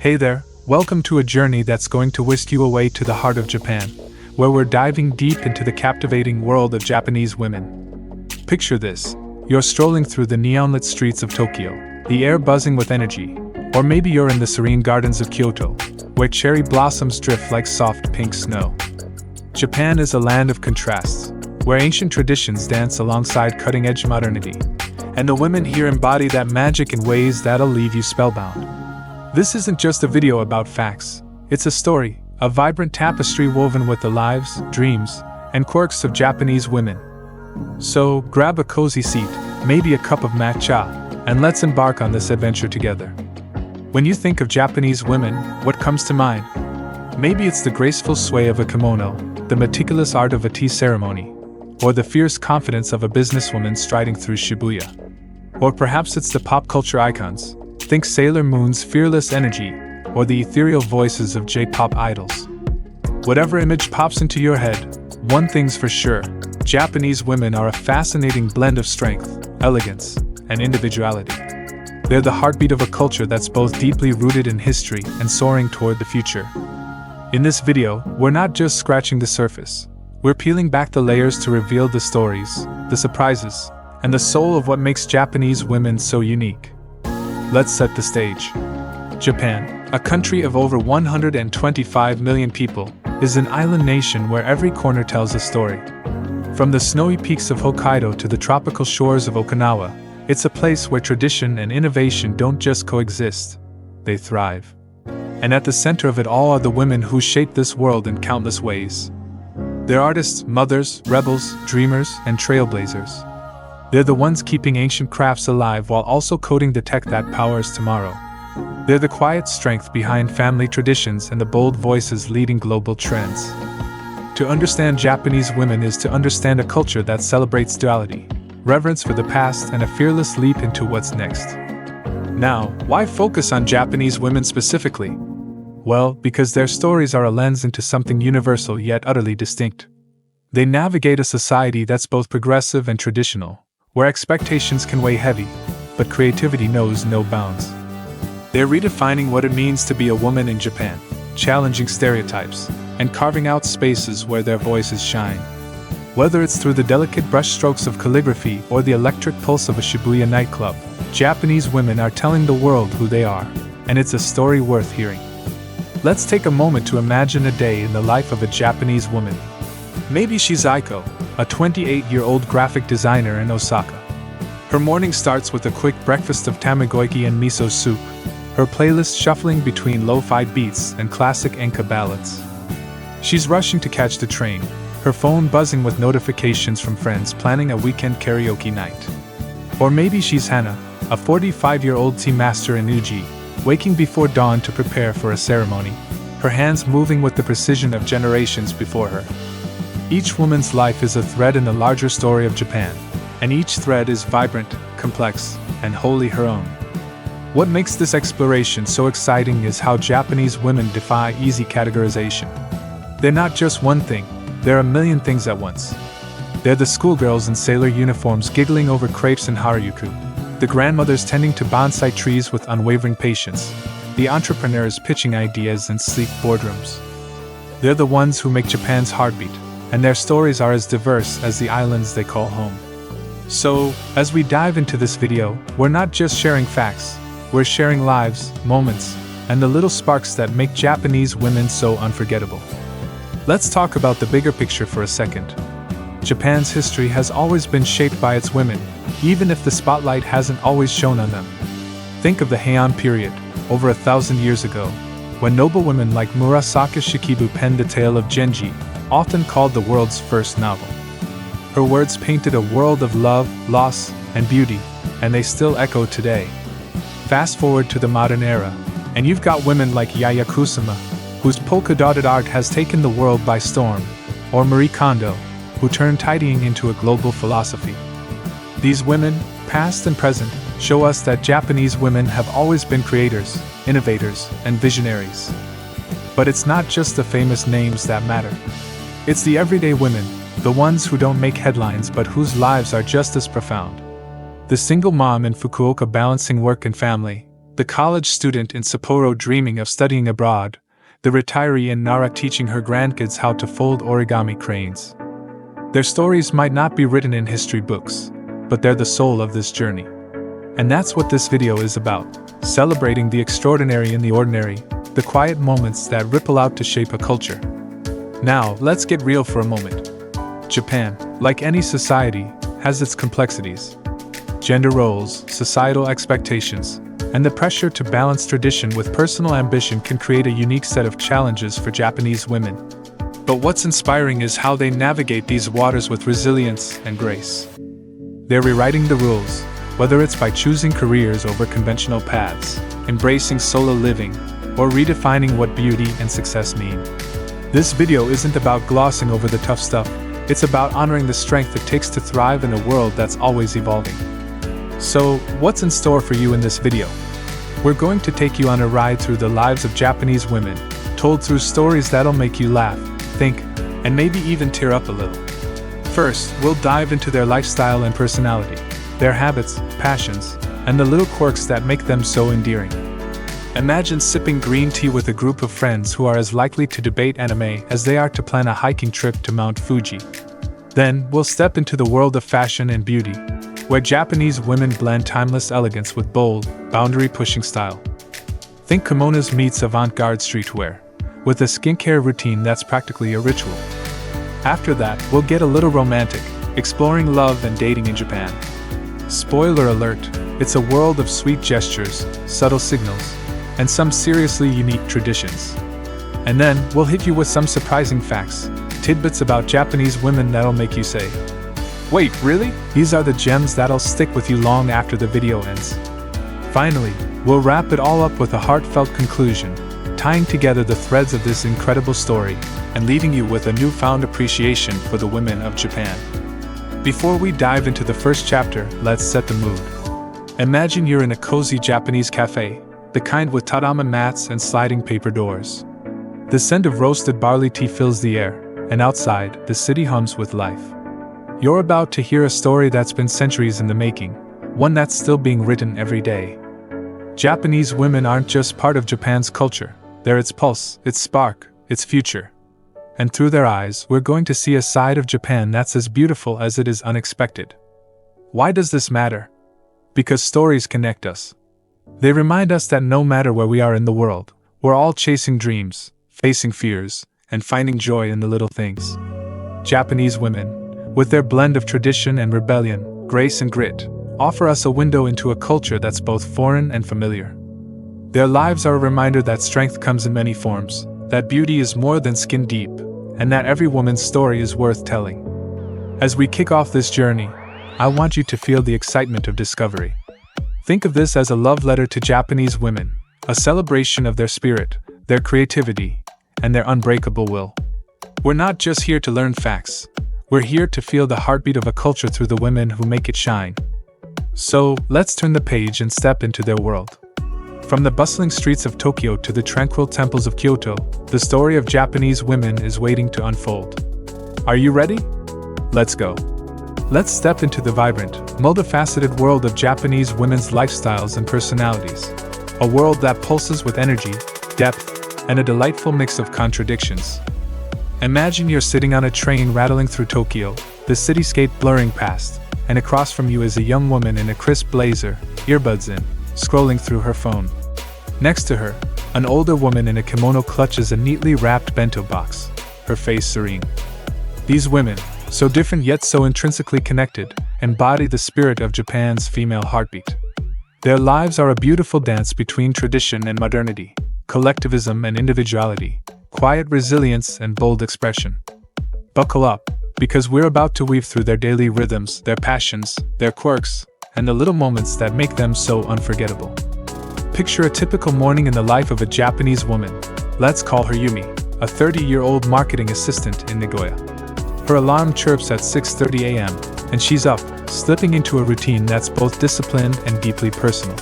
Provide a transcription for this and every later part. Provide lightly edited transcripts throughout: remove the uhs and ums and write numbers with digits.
Hey there, welcome to a journey that's going to whisk you away to the heart of Japan, where we're diving deep into the captivating world of Japanese women. Picture this: you're strolling through the neon-lit streets of Tokyo, the air buzzing with energy, or maybe you're in the serene gardens of Kyoto, where cherry blossoms drift like soft pink snow. Japan is a land of contrasts, where ancient traditions dance alongside cutting-edge modernity, and the women here embody that magic in ways that'll leave you spellbound. This isn't just a video about facts, it's a story, a vibrant tapestry woven with the lives, dreams, and quirks of Japanese women. So, grab a cozy seat, maybe a cup of matcha, and let's embark on this adventure together. When you think of Japanese women, what comes to mind? Maybe it's the graceful sway of a kimono, the meticulous art of a tea ceremony, or the fierce confidence of a businesswoman striding through Shibuya. Or perhaps it's the pop culture icons. Think Sailor Moon's fearless energy, or the ethereal voices of J-pop idols. Whatever image pops into your head, one thing's for sure: Japanese women are a fascinating blend of strength, elegance, and individuality. They're the heartbeat of a culture that's both deeply rooted in history and soaring toward the future. In this video, we're not just scratching the surface. We're peeling back the layers to reveal the stories, the surprises, and the soul of what makes Japanese women so unique. Let's set the stage. Japan, a country of over 125 million people, is an island nation where every corner tells a story. From the snowy peaks of Hokkaido to the tropical shores of Okinawa, it's a place where tradition and innovation don't just coexist, they thrive. And at the center of it all are the women who shape this world in countless ways. They're artists, mothers, rebels, dreamers, and trailblazers. They're the ones keeping ancient crafts alive while also coding the tech that powers tomorrow. They're the quiet strength behind family traditions and the bold voices leading global trends. To understand Japanese women is to understand a culture that celebrates duality, reverence for the past, and a fearless leap into what's next. Now, why focus on Japanese women specifically? Well, because their stories are a lens into something universal yet utterly distinct. They navigate a society that's both progressive and traditional, where expectations can weigh heavy, but creativity knows no bounds. They're redefining what it means to be a woman in Japan, challenging stereotypes, and carving out spaces where their voices shine. Whether it's through the delicate brushstrokes of calligraphy or the electric pulse of a Shibuya nightclub, Japanese women are telling the world who they are, and it's a story worth hearing. Let's take a moment to imagine a day in the life of a Japanese woman. Maybe she's Aiko, a 28-year-old graphic designer in Osaka. Her morning starts with a quick breakfast of tamagoyaki and miso soup, her playlist shuffling between lo-fi beats and classic enka ballads. She's rushing to catch the train, her phone buzzing with notifications from friends planning a weekend karaoke night. Or maybe she's Hana, a 45-year-old tea master in Uji, waking before dawn to prepare for a ceremony, her hands moving with the precision of generations before her. Each woman's life is a thread in the larger story of Japan, and each thread is vibrant, complex, and wholly her own. What makes this exploration so exciting is how Japanese women defy easy categorization. They're not just one thing, they're a million things at once. They're the schoolgirls in sailor uniforms giggling over crepes and harajuku, the grandmothers tending to bonsai trees with unwavering patience, the entrepreneurs pitching ideas in sleek boardrooms. They're the ones who make Japan's heartbeat, and their stories are as diverse as the islands they call home. So, as we dive into this video, we're not just sharing facts, we're sharing lives, moments, and the little sparks that make Japanese women so unforgettable. Let's talk about the bigger picture for a second. Japan's history has always been shaped by its women, even if the spotlight hasn't always shone on them. Think of the Heian period, over 1,000 years ago, when noble women like Murasaki Shikibu penned the tale of Genji, often called the world's first novel. Her words painted a world of love, loss, and beauty, and they still echo today. Fast forward to the modern era, and you've got women like Yaya Kusama, whose polka-dotted art has taken the world by storm, or Marie Kondo, who turned tidying into a global philosophy. These women, past and present, show us that Japanese women have always been creators, innovators, and visionaries. But it's not just the famous names that matter. It's the everyday women, the ones who don't make headlines but whose lives are just as profound. The single mom in Fukuoka balancing work and family, The college student in Sapporo dreaming of studying abroad, the retiree in Nara teaching her grandkids how to fold origami cranes. Their stories might not be written in history books, but they're the soul of this journey. And that's what this video is about, celebrating the extraordinary in the ordinary, the quiet moments that ripple out to shape a culture. Now, let's get real for a moment. Japan, like any society, has its complexities. Gender roles, societal expectations, and the pressure to balance tradition with personal ambition can create a unique set of challenges for Japanese women. But what's inspiring is how they navigate these waters with resilience and grace. They're rewriting the rules, whether it's by choosing careers over conventional paths, embracing solo living, or redefining what beauty and success mean. This video isn't about glossing over the tough stuff, it's about honoring the strength it takes to thrive in a world that's always evolving. So, what's in store for you in this video? We're going to take you on a ride through the lives of Japanese women, told through stories that'll make you laugh, think, and maybe even tear up a little. First, we'll dive into their lifestyle and personality, their habits, passions, and the little quirks that make them so endearing. Imagine sipping green tea with a group of friends who are as likely to debate anime as they are to plan a hiking trip to Mount Fuji. Then, we'll step into the world of fashion and beauty, where Japanese women blend timeless elegance with bold, boundary-pushing style. Think kimonos meets avant-garde streetwear, with a skincare routine that's practically a ritual. After that, we'll get a little romantic, exploring love and dating in Japan. Spoiler alert, it's a world of sweet gestures, subtle signals, and some seriously unique traditions. And then, we'll hit you with some surprising facts, tidbits about Japanese women that'll make you say, "Wait, really?" These are the gems that'll stick with you long after the video ends. Finally, we'll wrap it all up with a heartfelt conclusion, tying together the threads of this incredible story and leaving you with a newfound appreciation for the women of Japan. Before we dive into the first chapter, let's set the mood. Imagine you're in a cozy Japanese cafe, the kind with tatami mats and sliding paper doors. The scent of roasted barley tea fills the air, and outside, the city hums with life. You're about to hear a story that's been centuries in the making, one that's still being written every day. Japanese women aren't just part of Japan's culture, they're its pulse, its spark, its future. And through their eyes, we're going to see a side of Japan that's as beautiful as it is unexpected. Why does this matter? Because stories connect us. They remind us that no matter where we are in the world, we're all chasing dreams, facing fears, and finding joy in the little things. Japanese women, with their blend of tradition and rebellion, grace and grit, offer us a window into a culture that's both foreign and familiar. Their lives are a reminder that strength comes in many forms, that beauty is more than skin deep, and that every woman's story is worth telling. As we kick off this journey, I want you to feel the excitement of discovery. Think of this as a love letter to Japanese women, a celebration of their spirit, their creativity, and their unbreakable will. We're not just here to learn facts, we're here to feel the heartbeat of a culture through the women who make it shine. So, let's turn the page and step into their world. From the bustling streets of Tokyo to the tranquil temples of Kyoto, the story of Japanese women is waiting to unfold. Are you ready? Let's go. Let's step into the vibrant, multifaceted world of Japanese women's lifestyles and personalities. A world that pulses with energy, depth, and a delightful mix of contradictions. Imagine you're sitting on a train rattling through Tokyo, the cityscape blurring past, and across from you is a young woman in a crisp blazer, earbuds in, scrolling through her phone. Next to her, an older woman in a kimono clutches a neatly wrapped bento box, her face serene. These women, so different yet so intrinsically connected, embody the spirit of Japan's female heartbeat. Their lives are a beautiful dance between tradition and modernity, collectivism and individuality, quiet resilience and bold expression. Buckle up, because we're about to weave through their daily rhythms, their passions, their quirks, and the little moments that make them so unforgettable. Picture a typical morning in the life of a Japanese woman. Let's call her Yumi, a 30-year-old marketing assistant in Nagoya. Her alarm chirps at 6:30 a.m., and she's up, slipping into a routine that's both disciplined and deeply personal.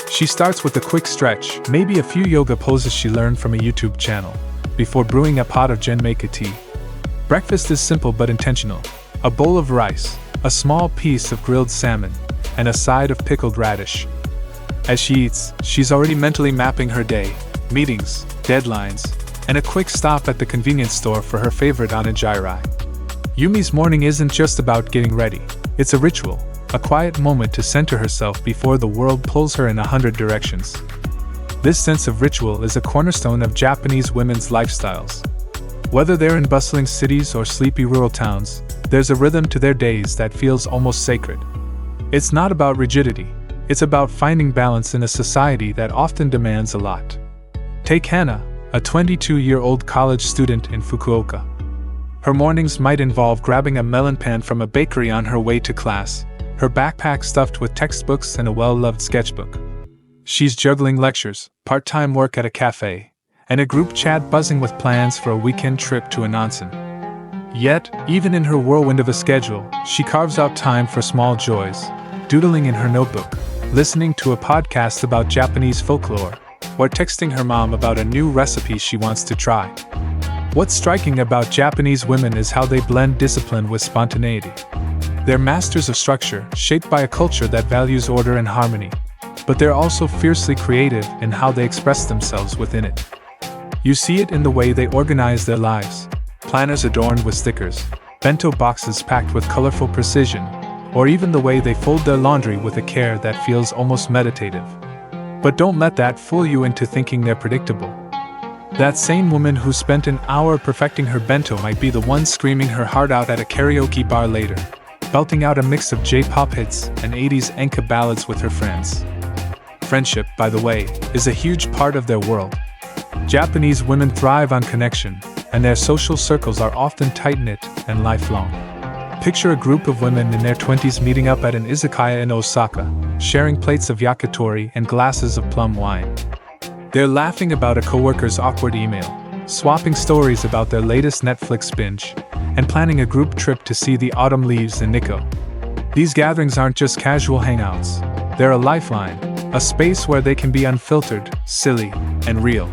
She starts with a quick stretch, maybe a few yoga poses she learned from a YouTube channel, before brewing a pot of genmaicha tea. Breakfast is simple but intentional. A bowl of rice, a small piece of grilled salmon, and a side of pickled radish. As she eats, she's already mentally mapping her day, meetings, deadlines, and a quick stop at the convenience store for her favorite onigiri. Yumi's morning isn't just about getting ready, it's a ritual, a quiet moment to center herself before the world pulls her in 100 directions. This sense of ritual is a cornerstone of Japanese women's lifestyles. Whether they're in bustling cities or sleepy rural towns, there's a rhythm to their days that feels almost sacred. It's not about rigidity, it's about finding balance in a society that often demands a lot. Take Hana, a 22-year-old college student in Fukuoka. Her mornings might involve grabbing a melon pan from a bakery on her way to class, her backpack stuffed with textbooks and a well-loved sketchbook. She's juggling lectures, part-time work at a cafe, and a group chat buzzing with plans for a weekend trip to an onsen. Yet, even in her whirlwind of a schedule, she carves out time for small joys, doodling in her notebook, listening to a podcast about Japanese folklore, or texting her mom about a new recipe she wants to try. What's striking about Japanese women is how they blend discipline with spontaneity. They're masters of structure, shaped by a culture that values order and harmony, but they're also fiercely creative in how they express themselves within it. You see it in the way they organize their lives, planners adorned with stickers, bento boxes packed with colorful precision, or even the way they fold their laundry with a care that feels almost meditative. But don't let that fool you into thinking they're predictable. That same woman who spent an hour perfecting her bento might be the one screaming her heart out at a karaoke bar later, belting out a mix of J-pop hits and 80s enka ballads with her friends. Friendship, by the way, is a huge part of their world. Japanese women thrive on connection, and their social circles are often tight-knit and lifelong. Picture a group of women in their 20s meeting up at an izakaya in Osaka, sharing plates of yakitori and glasses of plum wine. They're laughing about a coworker's awkward email, swapping stories about their latest Netflix binge, and planning a group trip to see the autumn leaves in Nikko. These gatherings aren't just casual hangouts, they're a lifeline, a space where they can be unfiltered, silly, and real.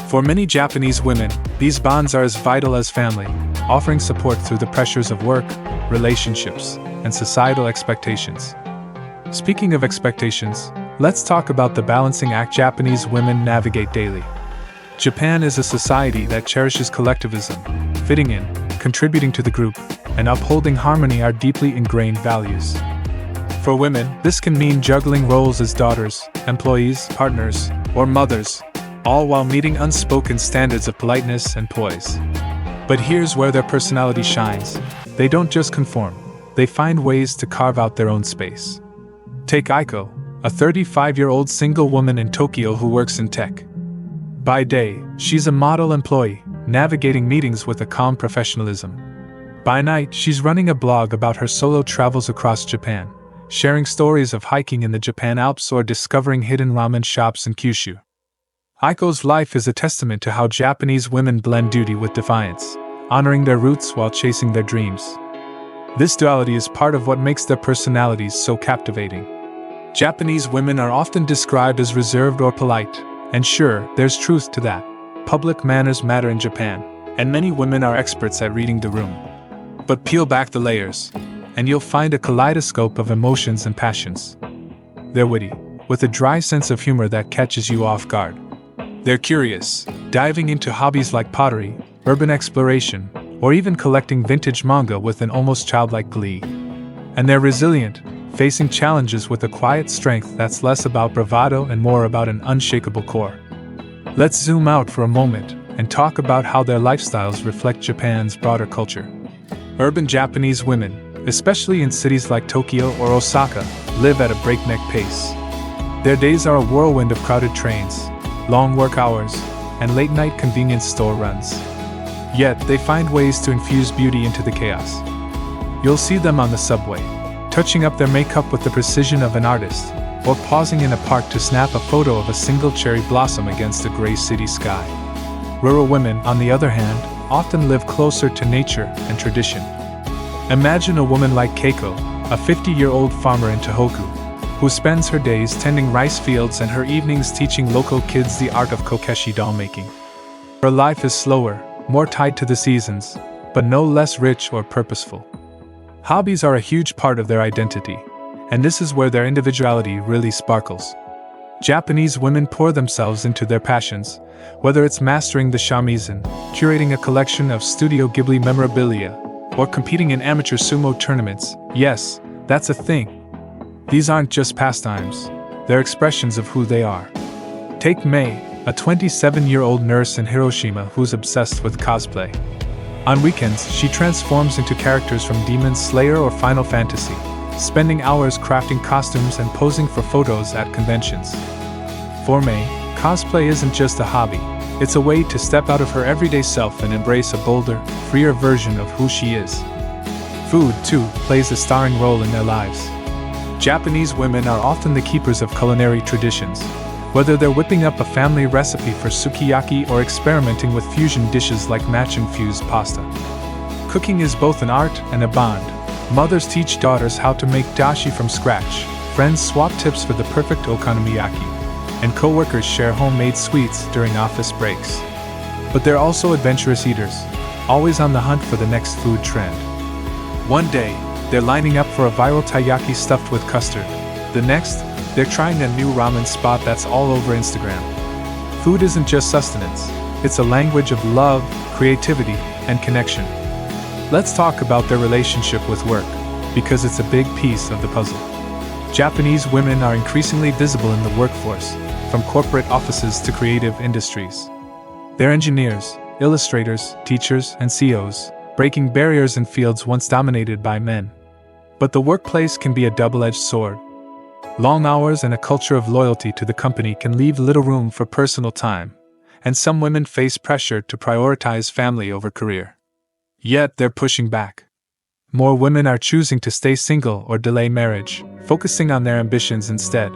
For many Japanese women, these bonds are as vital as family, offering support through the pressures of work, relationships, and societal expectations. Speaking of expectations, let's talk about the balancing act Japanese women navigate daily. Japan is a society that cherishes collectivism, fitting in, contributing to the group, and upholding harmony are deeply ingrained values. For women, this can mean juggling roles as daughters, employees, partners, or mothers, all while meeting unspoken standards of politeness and poise. But here's where their personality shines. They don't just conform, they find ways to carve out their own space. Take Aiko, a 35-year-old single woman in Tokyo who works in tech. By day, she's a model employee, navigating meetings with a calm professionalism. By night, she's running a blog about her solo travels across Japan, sharing stories of hiking in the Japan Alps or discovering hidden ramen shops in Kyushu. Aiko's life is a testament to how Japanese women blend duty with defiance, honoring their roots while chasing their dreams. This duality is part of what makes their personalities so captivating. Japanese women are often described as reserved or polite, and sure, there's truth to that. Public manners matter in Japan, and many women are experts at reading the room. But peel back the layers, and you'll find a kaleidoscope of emotions and passions. They're witty, with a dry sense of humor that catches you off guard. They're curious, diving into hobbies like pottery, urban exploration, or even collecting vintage manga with an almost childlike glee. And they're resilient, facing challenges with a quiet strength that's less about bravado and more about an unshakable core. Let's zoom out for a moment and talk about how their lifestyles reflect Japan's broader culture. Urban Japanese women, especially in cities like Tokyo or Osaka, live at a breakneck pace. Their days are a whirlwind of crowded trains, long work hours, and late-night convenience store runs. Yet, they find ways to infuse beauty into the chaos. You'll see them on the subway, touching up their makeup with the precision of an artist, or pausing in a park to snap a photo of a single cherry blossom against a gray city sky. Rural women, on the other hand, often live closer to nature and tradition. Imagine a woman like Keiko, a 50-year-old farmer in Tohoku, who spends her days tending rice fields and her evenings teaching local kids the art of kokeshi doll making. Her life is slower, more tied to the seasons, but no less rich or purposeful. Hobbies are a huge part of their identity, and this is where their individuality really sparkles. Japanese women pour themselves into their passions, whether it's mastering the shamisen, curating a collection of Studio Ghibli memorabilia, or competing in amateur sumo tournaments. Yes, that's a thing. These aren't just pastimes, they're expressions of who they are. Take Mei, a 27-year-old nurse in Hiroshima who's obsessed with cosplay. On weekends, she transforms into characters from Demon Slayer or Final Fantasy, spending hours crafting costumes and posing for photos at conventions. For Mei, cosplay isn't just a hobby, it's a way to step out of her everyday self and embrace a bolder, freer version of who she is. Food, too, plays a starring role in their lives. Japanese women are often the keepers of culinary traditions, whether they're whipping up a family recipe for sukiyaki or experimenting with fusion dishes like match-infused pasta. Cooking is both an art and a bond. Mothers teach daughters how to make dashi from scratch, friends swap tips for the perfect okonomiyaki, and co-workers share homemade sweets during office breaks. But they're also adventurous eaters, always on the hunt for the next food trend. One day, they're lining up for a viral taiyaki stuffed with custard. The next, they're trying a new ramen spot that's all over Instagram. Food isn't just sustenance, it's a language of love, creativity, and connection. Let's talk about their relationship with work, because it's a big piece of the puzzle. Japanese women are increasingly visible in the workforce, from corporate offices to creative industries. They're engineers, illustrators, teachers, and CEOs, breaking barriers in fields once dominated by men. But the workplace can be a double-edged sword. Long hours and a culture of loyalty to the company can leave little room for personal time, and some women face pressure to prioritize family over career. Yet they're pushing back. More women are choosing to stay single or delay marriage, focusing on their ambitions instead.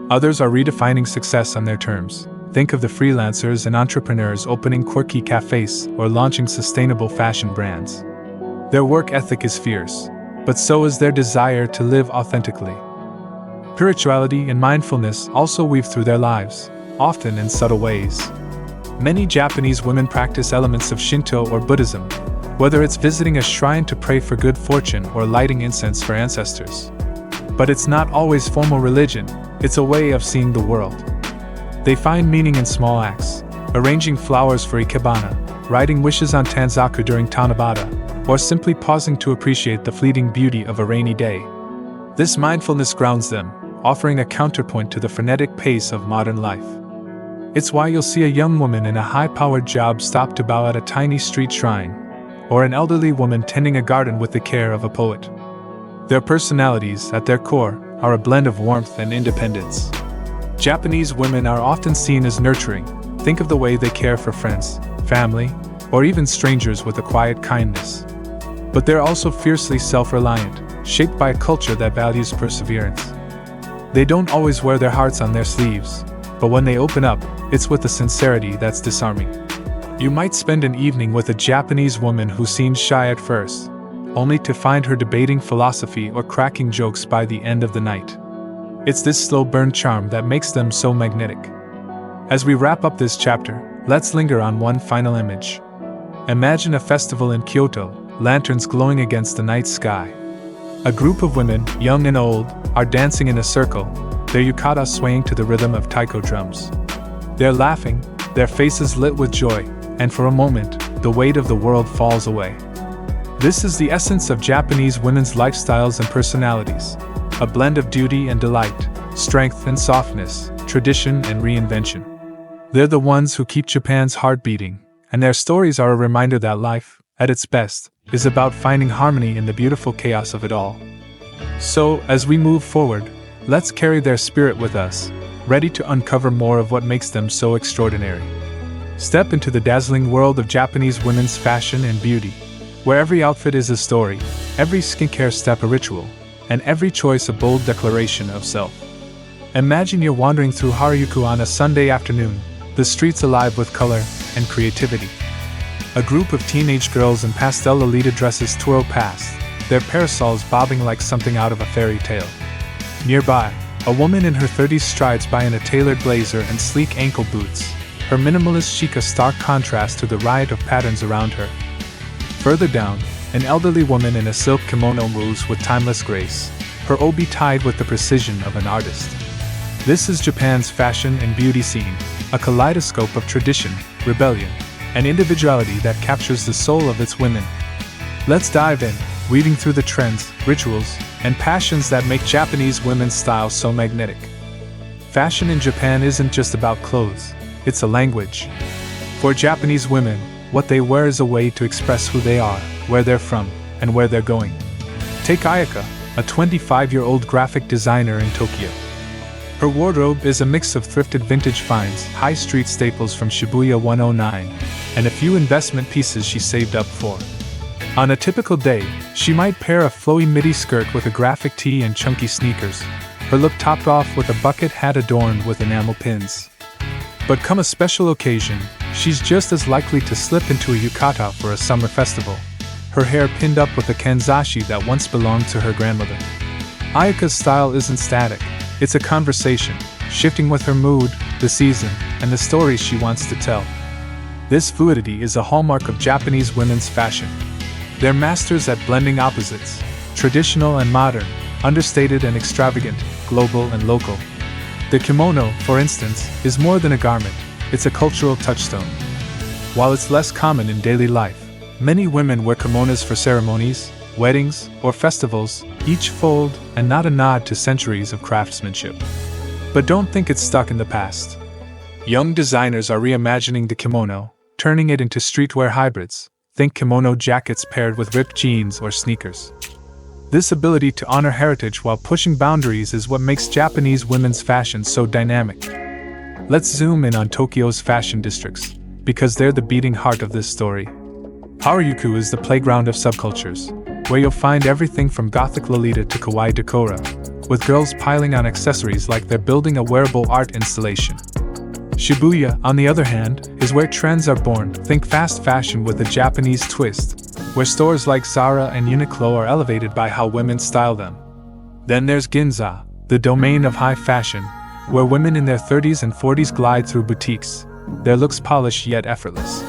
Others are redefining success on their terms. Think of the freelancers and entrepreneurs opening quirky cafes or launching sustainable fashion brands. Their work ethic is fierce, but so is their desire to live authentically. Spirituality and mindfulness also weave through their lives, often in subtle ways. Many Japanese women practice elements of Shinto or Buddhism, whether it's visiting a shrine to pray for good fortune or lighting incense for ancestors. But it's not always formal religion, it's a way of seeing the world. They find meaning in small acts, arranging flowers for ikebana, writing wishes on tanzaku during Tanabata, or simply pausing to appreciate the fleeting beauty of a rainy day. This mindfulness grounds them, offering a counterpoint to the frenetic pace of modern life. It's why you'll see a young woman in a high-powered job stop to bow at a tiny street shrine, or an elderly woman tending a garden with the care of a poet. Their personalities, at their core, are a blend of warmth and independence. Japanese women are often seen as nurturing. Think of the way they care for friends, family, or even strangers with a quiet kindness. But they're also fiercely self-reliant, shaped by a culture that values perseverance. They don't always wear their hearts on their sleeves, but when they open up, it's with a sincerity that's disarming. You might spend an evening with a Japanese woman who seems shy at first, only to find her debating philosophy or cracking jokes by the end of the night. It's this slow burn charm that makes them so magnetic. As we wrap up this chapter, let's linger on one final image. Imagine a festival in Kyoto, lanterns glowing against the night sky. A group of women, young and old, are dancing in a circle, their yukata swaying to the rhythm of taiko drums. They're laughing, their faces lit with joy, and for a moment, the weight of the world falls away. This is the essence of Japanese women's lifestyles and personalities, a blend of duty and delight, strength and softness, tradition and reinvention. They're the ones who keep Japan's heart beating, and their stories are a reminder that life, at its best, is about finding harmony in the beautiful chaos of it all. So, as we move forward, let's carry their spirit with us, ready to uncover more of what makes them so extraordinary. Step into the dazzling world of Japanese women's fashion and beauty, where every outfit is a story, every skincare step a ritual, and every choice a bold declaration of self. Imagine you're wandering through Harajuku on a Sunday afternoon, the streets alive with color and creativity. A group of teenage girls in pastel Lolita dresses twirl past, their parasols bobbing like something out of a fairy tale. Nearby, a woman in her 30s strides by in a tailored blazer and sleek ankle boots, her minimalist chic a stark contrast to the riot of patterns around her. Further down, an elderly woman in a silk kimono moves with timeless grace, her obi tied with the precision of an artist. This is Japan's fashion and beauty scene, a kaleidoscope of tradition, rebellion, and individuality that captures the soul of its women. Let's dive in, weaving through the trends, rituals, and passions that make Japanese women's style so magnetic. Fashion in Japan isn't just about clothes, it's a language. For Japanese women, what they wear is a way to express who they are, where they're from, and where they're going. Take Ayaka, a 25-year-old graphic designer in Tokyo. Her wardrobe is a mix of thrifted vintage finds, high street staples from Shibuya 109, and a few investment pieces she saved up for. On a typical day, she might pair a flowy midi skirt with a graphic tee and chunky sneakers, her look topped off with a bucket hat adorned with enamel pins. But come a special occasion, she's just as likely to slip into a yukata for a summer festival, her hair pinned up with a kanzashi that once belonged to her grandmother. Ayaka's style isn't static, it's a conversation, shifting with her mood, the season, and the stories she wants to tell. This fluidity is a hallmark of Japanese women's fashion. They're masters at blending opposites, traditional and modern, understated and extravagant, global and local. The kimono, for instance, is more than a garment, it's a cultural touchstone. While it's less common in daily life, many women wear kimonos for ceremonies, weddings, or festivals, each fold and not a nod to centuries of craftsmanship. But don't think it's stuck in the past. Young designers are reimagining the kimono, turning it into streetwear hybrids. Think kimono jackets paired with ripped jeans or sneakers. This ability to honor heritage while pushing boundaries is what makes Japanese women's fashion so dynamic. Let's zoom in on Tokyo's fashion districts, because they're the beating heart of this story. Harajuku is the playground of subcultures, where you'll find everything from gothic Lolita to kawaii decora, with girls piling on accessories like they're building a wearable art installation. Shibuya, on the other hand, is where trends are born. Think fast fashion with a Japanese twist, where stores like Zara and Uniqlo are elevated by how women style them. Then there's Ginza, the domain of high fashion, where women in their 30s and 40s glide through boutiques, their looks polished yet effortless.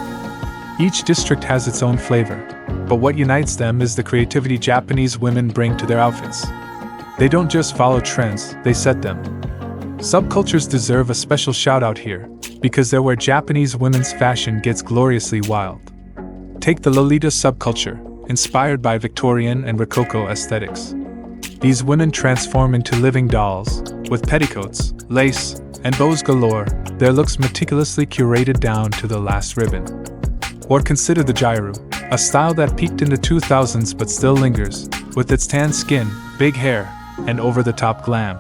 Each district has its own flavor, but what unites them is the creativity Japanese women bring to their outfits. They don't just follow trends, they set them. Subcultures deserve a special shout-out here, because they're where Japanese women's fashion gets gloriously wild. Take the Lolita subculture, inspired by Victorian and Rococo aesthetics. These women transform into living dolls, with petticoats, lace, and bows galore, their looks meticulously curated down to the last ribbon. Or consider the Jairu, a style that peaked in the 2000s but still lingers, with its tan skin, big hair, and over-the-top glam.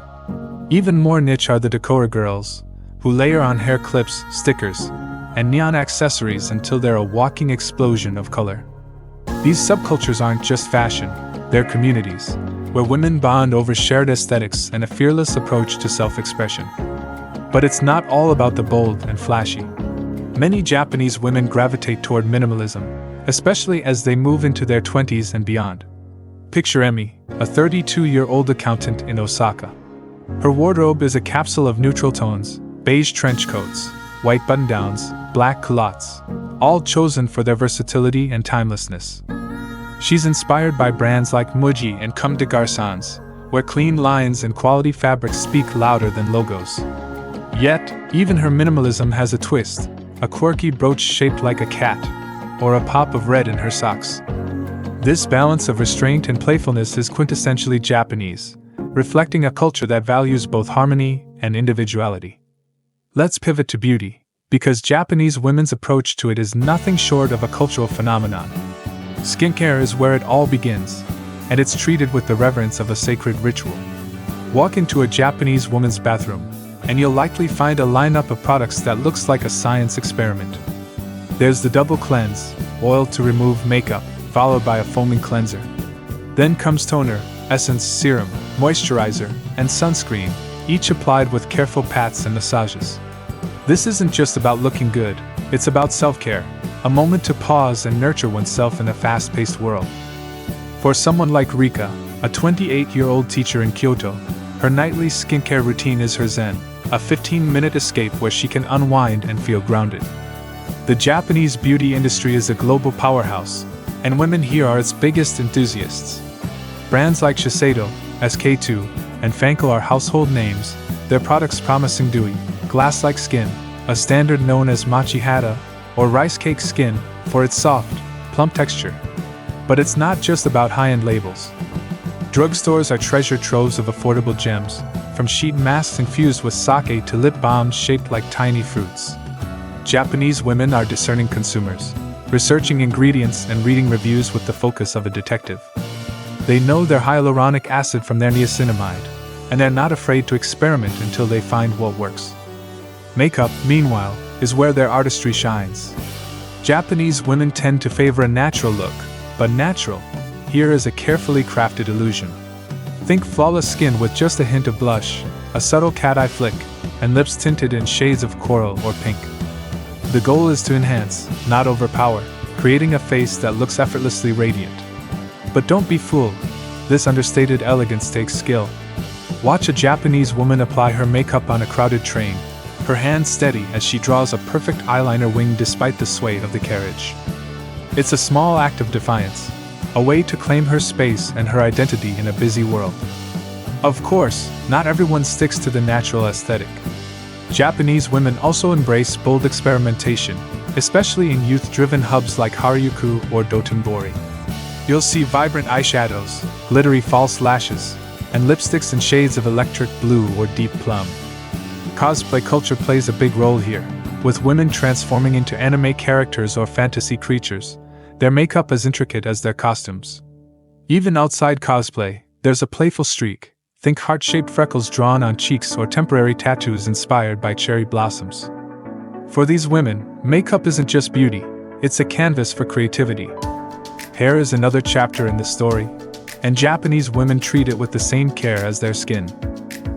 Even more niche are the decora girls, who layer on hair clips, stickers, and neon accessories until they're a walking explosion of color. These subcultures aren't just fashion, they're communities, where women bond over shared aesthetics and a fearless approach to self-expression. But it's not all about the bold and flashy. Many Japanese women gravitate toward minimalism, especially as they move into their 20s and beyond. Picture Emi, a 32-year-old accountant in Osaka. Her wardrobe is a capsule of neutral tones, beige trench coats, white button-downs, black culottes, all chosen for their versatility and timelessness. She's inspired by brands like Muji and Comme des Garçons, where clean lines and quality fabrics speak louder than logos. Yet, even her minimalism has a twist, a quirky brooch shaped like a cat, or a pop of red in her socks. This balance of restraint and playfulness is quintessentially Japanese, reflecting a culture that values both harmony and individuality. Let's pivot to beauty, because Japanese women's approach to it is nothing short of a cultural phenomenon. Skincare is where it all begins, and it's treated with the reverence of a sacred ritual. Walk into a Japanese woman's bathroom, and you'll likely find a lineup of products that looks like a science experiment. There's the double cleanse, oil to remove makeup, followed by a foaming cleanser. Then comes toner, essence, serum, moisturizer, and sunscreen, each applied with careful pats and massages. This isn't just about looking good, it's about self-care, a moment to pause and nurture oneself in a fast-paced world. For someone like Rika, a 28-year-old teacher in Kyoto, her nightly skincare routine is her zen, a 15-minute escape where she can unwind and feel grounded. The Japanese beauty industry is a global powerhouse, and women here are its biggest enthusiasts. Brands like Shiseido, SK2, and Fanco are household names, their products promising dewy, glass-like skin, a standard known as machihata, or rice cake skin, for its soft, plump texture. But it's not just about high-end labels. Drugstores are treasure troves of affordable gems, from sheet masks infused with sake to lip balms shaped like tiny fruits. Japanese women are discerning consumers, researching ingredients and reading reviews with the focus of a detective. They know their hyaluronic acid from their niacinamide, and they're not afraid to experiment until they find what works. Makeup, meanwhile, is where their artistry shines. Japanese women tend to favor a natural look, but natural here is a carefully crafted illusion. Think flawless skin with just a hint of blush, a subtle cat-eye flick, and lips tinted in shades of coral or pink. The goal is to enhance, not overpower, creating a face that looks effortlessly radiant. But don't be fooled, this understated elegance takes skill. Watch a Japanese woman apply her makeup on a crowded train, her hands steady as she draws a perfect eyeliner wing despite the sway of the carriage. It's a small act of defiance, a way to claim her space and her identity in a busy world. Of course, not everyone sticks to the natural aesthetic. Japanese women also embrace bold experimentation, especially in youth-driven hubs like Harajuku or Dotonbori. You'll see vibrant eyeshadows, glittery false lashes, and lipsticks in shades of electric blue or deep plum. Cosplay culture plays a big role here, with women transforming into anime characters or fantasy creatures, their makeup as intricate as their costumes. Even outside cosplay, there's a playful streak. Think heart-shaped freckles drawn on cheeks or temporary tattoos inspired by cherry blossoms. For these women, makeup isn't just beauty, it's a canvas for creativity. Hair is another chapter in the story, and Japanese women treat it with the same care as their skin.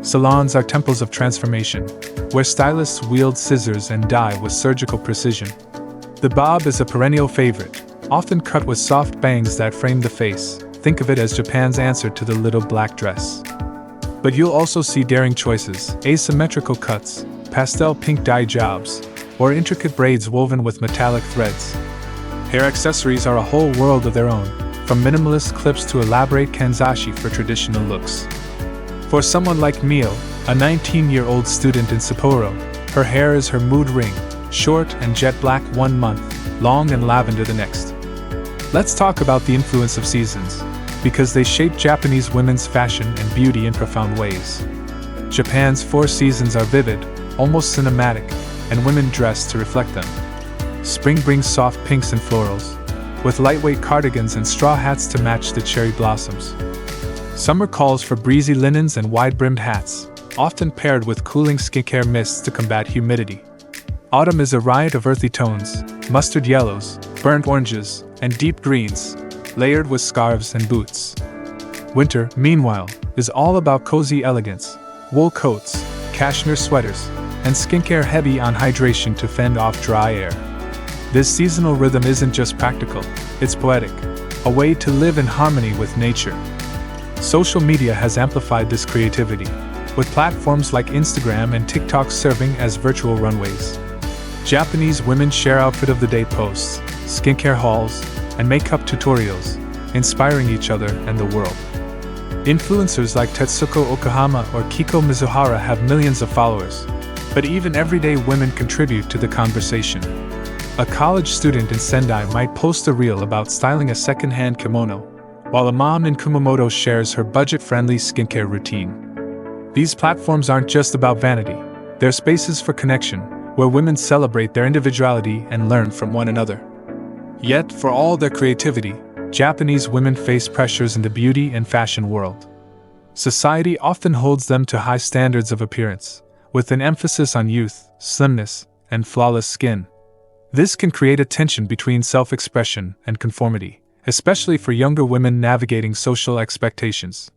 Salons are temples of transformation, where stylists wield scissors and dye with surgical precision. The bob is a perennial favorite, often cut with soft bangs that frame the face. Think of it as Japan's answer to the little black dress. But you'll also see daring choices, asymmetrical cuts, pastel pink dye jobs, or intricate braids woven with metallic threads. Hair accessories are a whole world of their own, from minimalist clips to elaborate kanzashi for traditional looks. For someone like Mio, a 19-year-old student in Sapporo, her hair is her mood ring, short and jet black 1 month, long and lavender the next. Let's talk about the influence of seasons, because they shape Japanese women's fashion and beauty in profound ways. Japan's 4 seasons are vivid, almost cinematic, and women dress to reflect them. Spring brings soft pinks and florals, with lightweight cardigans and straw hats to match the cherry blossoms. Summer calls for breezy linens and wide-brimmed hats, often paired with cooling skincare mists to combat humidity. Autumn is a riot of earthy tones, mustard yellows, burnt oranges, and deep greens, layered with scarves and boots. Winter, meanwhile, is all about cozy elegance, wool coats, cashmere sweaters, and skincare heavy on hydration to fend off dry air. This seasonal rhythm isn't just practical, it's poetic, a way to live in harmony with nature. Social media has amplified this creativity, with platforms like Instagram and TikTok serving as virtual runways. Japanese women share outfit of the day posts, skincare hauls, and makeup tutorials, inspiring each other and the world. Influencers like Tetsuko Okahama or Kiko Mizuhara have millions of followers, but even everyday women contribute to the conversation. A college student in Sendai might post a reel about styling a second-hand kimono, while a mom in Kumamoto shares her budget-friendly skincare routine. These platforms aren't just about vanity, they're spaces for connection, where women celebrate their individuality and learn from one another. Yet, for all their creativity, Japanese women face pressures in the beauty and fashion world. Society often holds them to high standards of appearance, with an emphasis on youth, slimness, and flawless skin. This can create a tension between self-expression and conformity, especially for younger women navigating social expectations.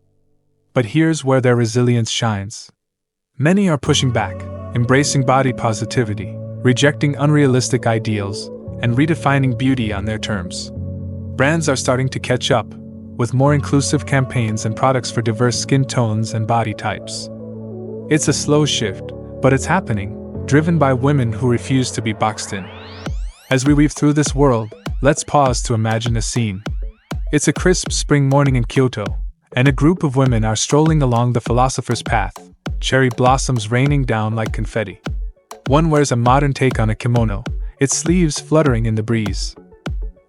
But here's where their resilience shines. Many are pushing back, embracing body positivity, rejecting unrealistic ideals, and redefining beauty on their terms. Brands are starting to catch up, with more inclusive campaigns and products for diverse skin tones and body types. It's a slow shift, but it's happening, driven by women who refuse to be boxed in. As we weave through this world, let's pause to imagine a scene. It's a crisp spring morning in Kyoto, and a group of women are strolling along the philosopher's path, cherry blossoms raining down like confetti. One wears a modern take on a kimono, its sleeves fluttering in the breeze.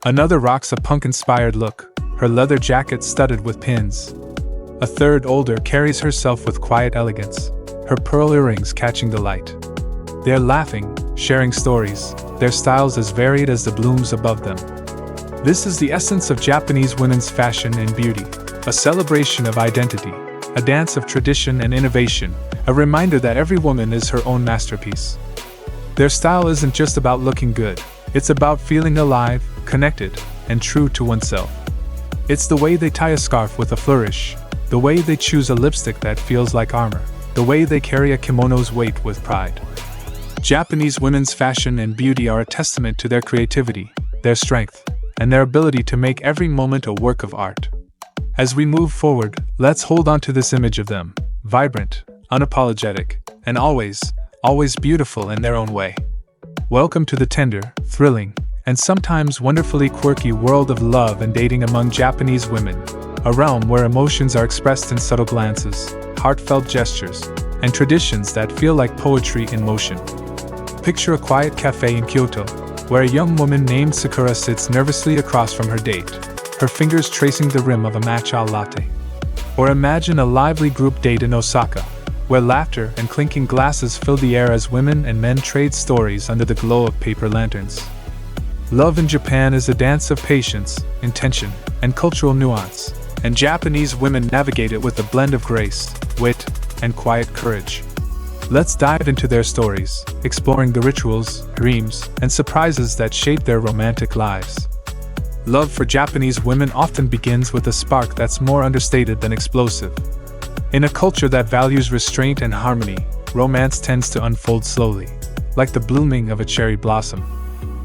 Another rocks a punk-inspired look, her leather jacket studded with pins. A third, older, carries herself with quiet elegance, her pearl earrings catching the light. They're laughing, sharing stories, their styles as varied as the blooms above them. This is the essence of Japanese women's fashion and beauty, a celebration of identity, a dance of tradition and innovation, a reminder that every woman is her own masterpiece. Their style isn't just about looking good, it's about feeling alive, connected, and true to oneself. It's the way they tie a scarf with a flourish, the way they choose a lipstick that feels like armor, the way they carry a kimono's weight with pride. Japanese women's fashion and beauty are a testament to their creativity, their strength, and their ability to make every moment a work of art. As we move forward, let's hold on to this image of them, vibrant, unapologetic, and always beautiful in their own way. Welcome to the tender, thrilling, and sometimes wonderfully quirky world of love and dating among Japanese women, a realm where emotions are expressed in subtle glances, heartfelt gestures, and traditions that feel like poetry in motion. Picture a quiet cafe in Kyoto, where a young woman named Sakura sits nervously across from her date, her fingers tracing the rim of a matcha latte. Or imagine a lively group date in Osaka, where laughter and clinking glasses fill the air as women and men trade stories under the glow of paper lanterns. Love in Japan is a dance of patience, intention, and cultural nuance, and Japanese women navigate it with a blend of grace, wit, and quiet courage. Let's dive into their stories, exploring the rituals, dreams, and surprises that shape their romantic lives. Love for Japanese women often begins with a spark that's more understated than explosive. In a culture that values restraint and harmony, romance tends to unfold slowly, like the blooming of a cherry blossom.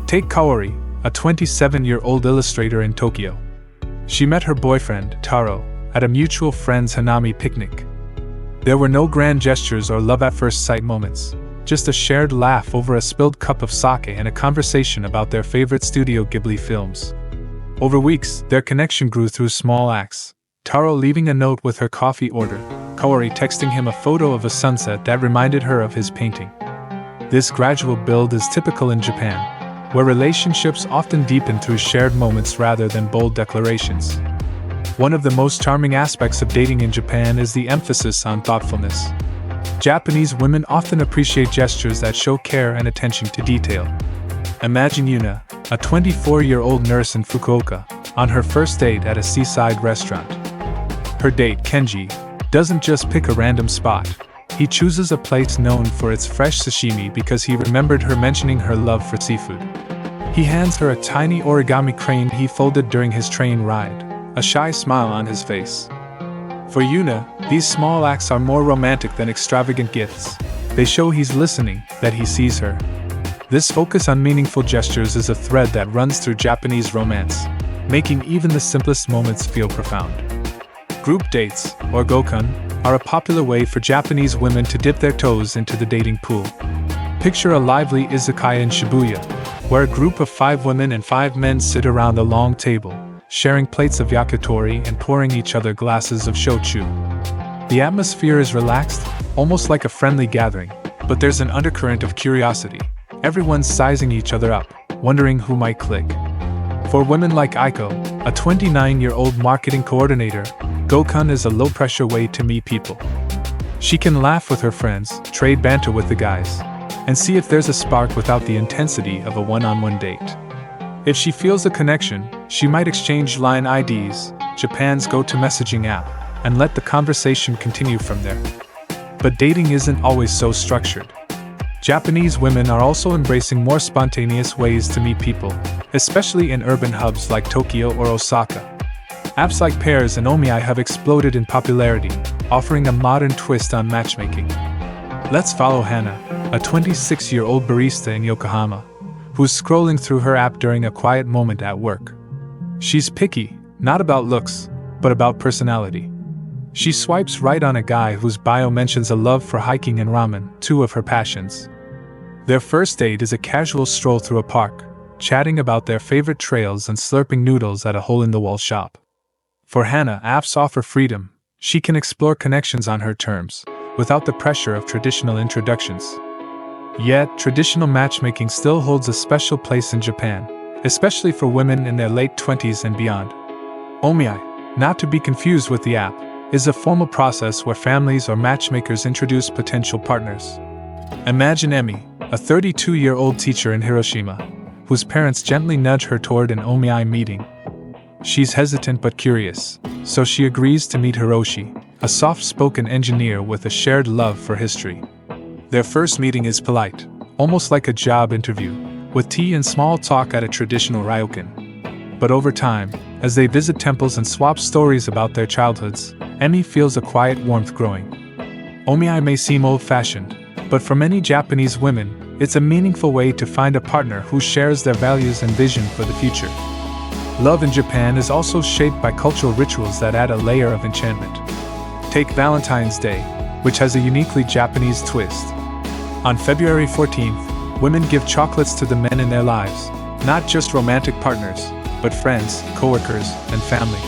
Take Kaori, a 27-year-old illustrator in Tokyo. She met her boyfriend, Taro, at a mutual friend's Hanami picnic. There were no grand gestures or love-at-first-sight moments, just a shared laugh over a spilled cup of sake and a conversation about their favorite Studio Ghibli films. Over weeks, their connection grew through small acts, Taro leaving a note with her coffee order, Kaori texting him a photo of a sunset that reminded her of his painting. This gradual build is typical in Japan, where relationships often deepen through shared moments rather than bold declarations. One of the most charming aspects of dating in Japan is the emphasis on thoughtfulness. Japanese women often appreciate gestures that show care and attention to detail. Imagine Yuna, a 24-year-old nurse in Fukuoka, on her first date at a seaside restaurant. Her date, Kenji, doesn't just pick a random spot. He chooses a place known for its fresh sashimi because he remembered her mentioning her love for seafood. He hands her a tiny origami crane he folded during his train ride, a shy smile on his face. For Yuna, these small acts are more romantic than extravagant gifts. They show he's listening, that he sees her. This focus on meaningful gestures is a thread that runs through Japanese romance, making even the simplest moments feel profound. Group dates, or gokun, are a popular way for Japanese women to dip their toes into the dating pool. Picture a lively izakaya in Shibuya, where a group of 5 women and 5 men sit around a long table, sharing plates of yakitori and pouring each other glasses of shochu. The atmosphere is relaxed, almost like a friendly gathering, but there's an undercurrent of curiosity. Everyone's sizing each other up, wondering who might click. For women like Aiko, a 29-year-old marketing coordinator, gokun is a low-pressure way to meet people. She can laugh with her friends, trade banter with the guys, and see if there's a spark without the intensity of a one-on-one date. If she feels a connection, she might exchange line IDs, Japan's go-to messaging app, and let the conversation continue from there. But dating isn't always so structured. Japanese women are also embracing more spontaneous ways to meet people, especially in urban hubs like Tokyo or Osaka. Apps like Pairs and Omiai have exploded in popularity, offering a modern twist on matchmaking. Let's follow Hannah, a 26-year-old barista in Yokohama, who's scrolling through her app during a quiet moment at work. She's picky, not about looks, but about personality. She swipes right on a guy whose bio mentions a love for hiking and ramen, 2 of her passions. Their first date is a casual stroll through a park, chatting about their favorite trails and slurping noodles at a hole-in-the-wall shop. For Hannah, apps offer freedom. She can explore connections on her terms, without the pressure of traditional introductions. Yet, traditional matchmaking still holds a special place in Japan, especially for women in their late 20s and beyond. Omiai, not to be confused with the app, is a formal process where families or matchmakers introduce potential partners. Imagine Emi, a 32-year-old teacher in Hiroshima, whose parents gently nudge her toward an omiai meeting. She's hesitant but curious, so she agrees to meet Hiroshi, a soft-spoken engineer with a shared love for history. Their first meeting is polite, almost like a job interview, with tea and small talk at a traditional ryokan. But over time, as they visit temples and swap stories about their childhoods, Emi feels a quiet warmth growing. Omiai may seem old-fashioned, but for many Japanese women, it's a meaningful way to find a partner who shares their values and vision for the future. Love in Japan is also shaped by cultural rituals that add a layer of enchantment. Take Valentine's Day, which has a uniquely Japanese twist. On February 14th, women give chocolates to the men in their lives, not just romantic partners, but friends, coworkers, and family.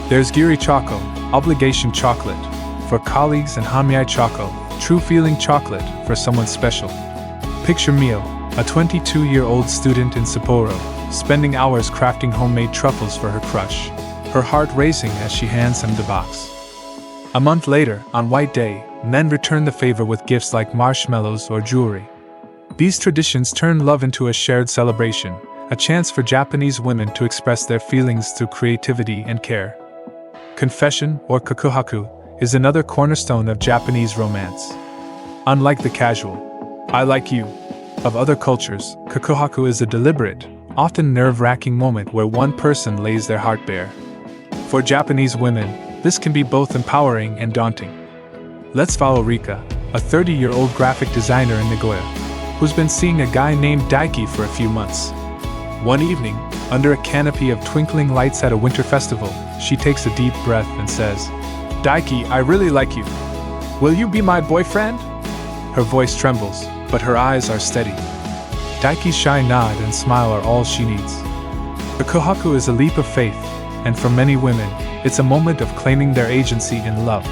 There's Giri Choco, obligation chocolate, for colleagues, and Hamiai Choco, true feeling chocolate, for someone special. Picture Mio, a 22-year-old student in Sapporo, spending hours crafting homemade truffles for her crush, her heart racing as she hands him the box. A month later, on White Day, men return the favor with gifts like marshmallows or jewelry. These traditions turn love into a shared celebration, a chance for Japanese women to express their feelings through creativity and care. Confession, or kakuhaku, is another cornerstone of Japanese romance. Unlike the casual, "I like you," of other cultures, kakuhaku is a deliberate, often nerve-wracking moment where one person lays their heart bare. For Japanese women, this can be both empowering and daunting. Let's follow Rika, a 30-year-old graphic designer in Nagoya, who's been seeing a guy named Daiki for a few months. One evening, under a canopy of twinkling lights at a winter festival, she takes a deep breath and says, "Daiki, I really like you. Will you be my boyfriend?" Her voice trembles, but her eyes are steady. Daiki's shy nod and smile are all she needs. Kakuhaku is a leap of faith, and for many women, it's a moment of claiming their agency in love.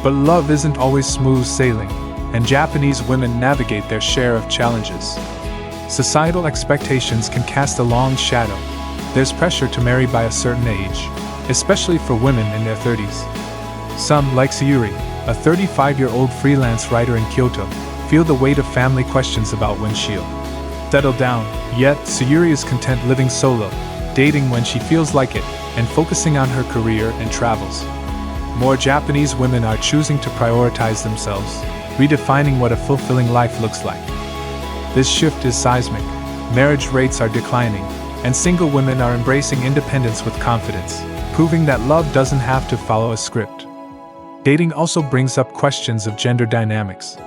But love isn't always smooth sailing, and Japanese women navigate their share of challenges. Societal expectations can cast a long shadow. There's pressure to marry by a certain age, especially for women in their 30s. Some, like Sayuri, a 35-year-old freelance writer in Kyoto, feel the weight of family questions about when she'll settle down. Yet, Sayuri is content living solo, dating when she feels like it, and focusing on her career and travels. More Japanese women are choosing to prioritize themselves, redefining what a fulfilling life looks like. This shift is seismic. Marriage rates are declining, and single women are embracing independence with confidence, proving that love doesn't have to follow a script. Dating also brings up questions of gender dynamics.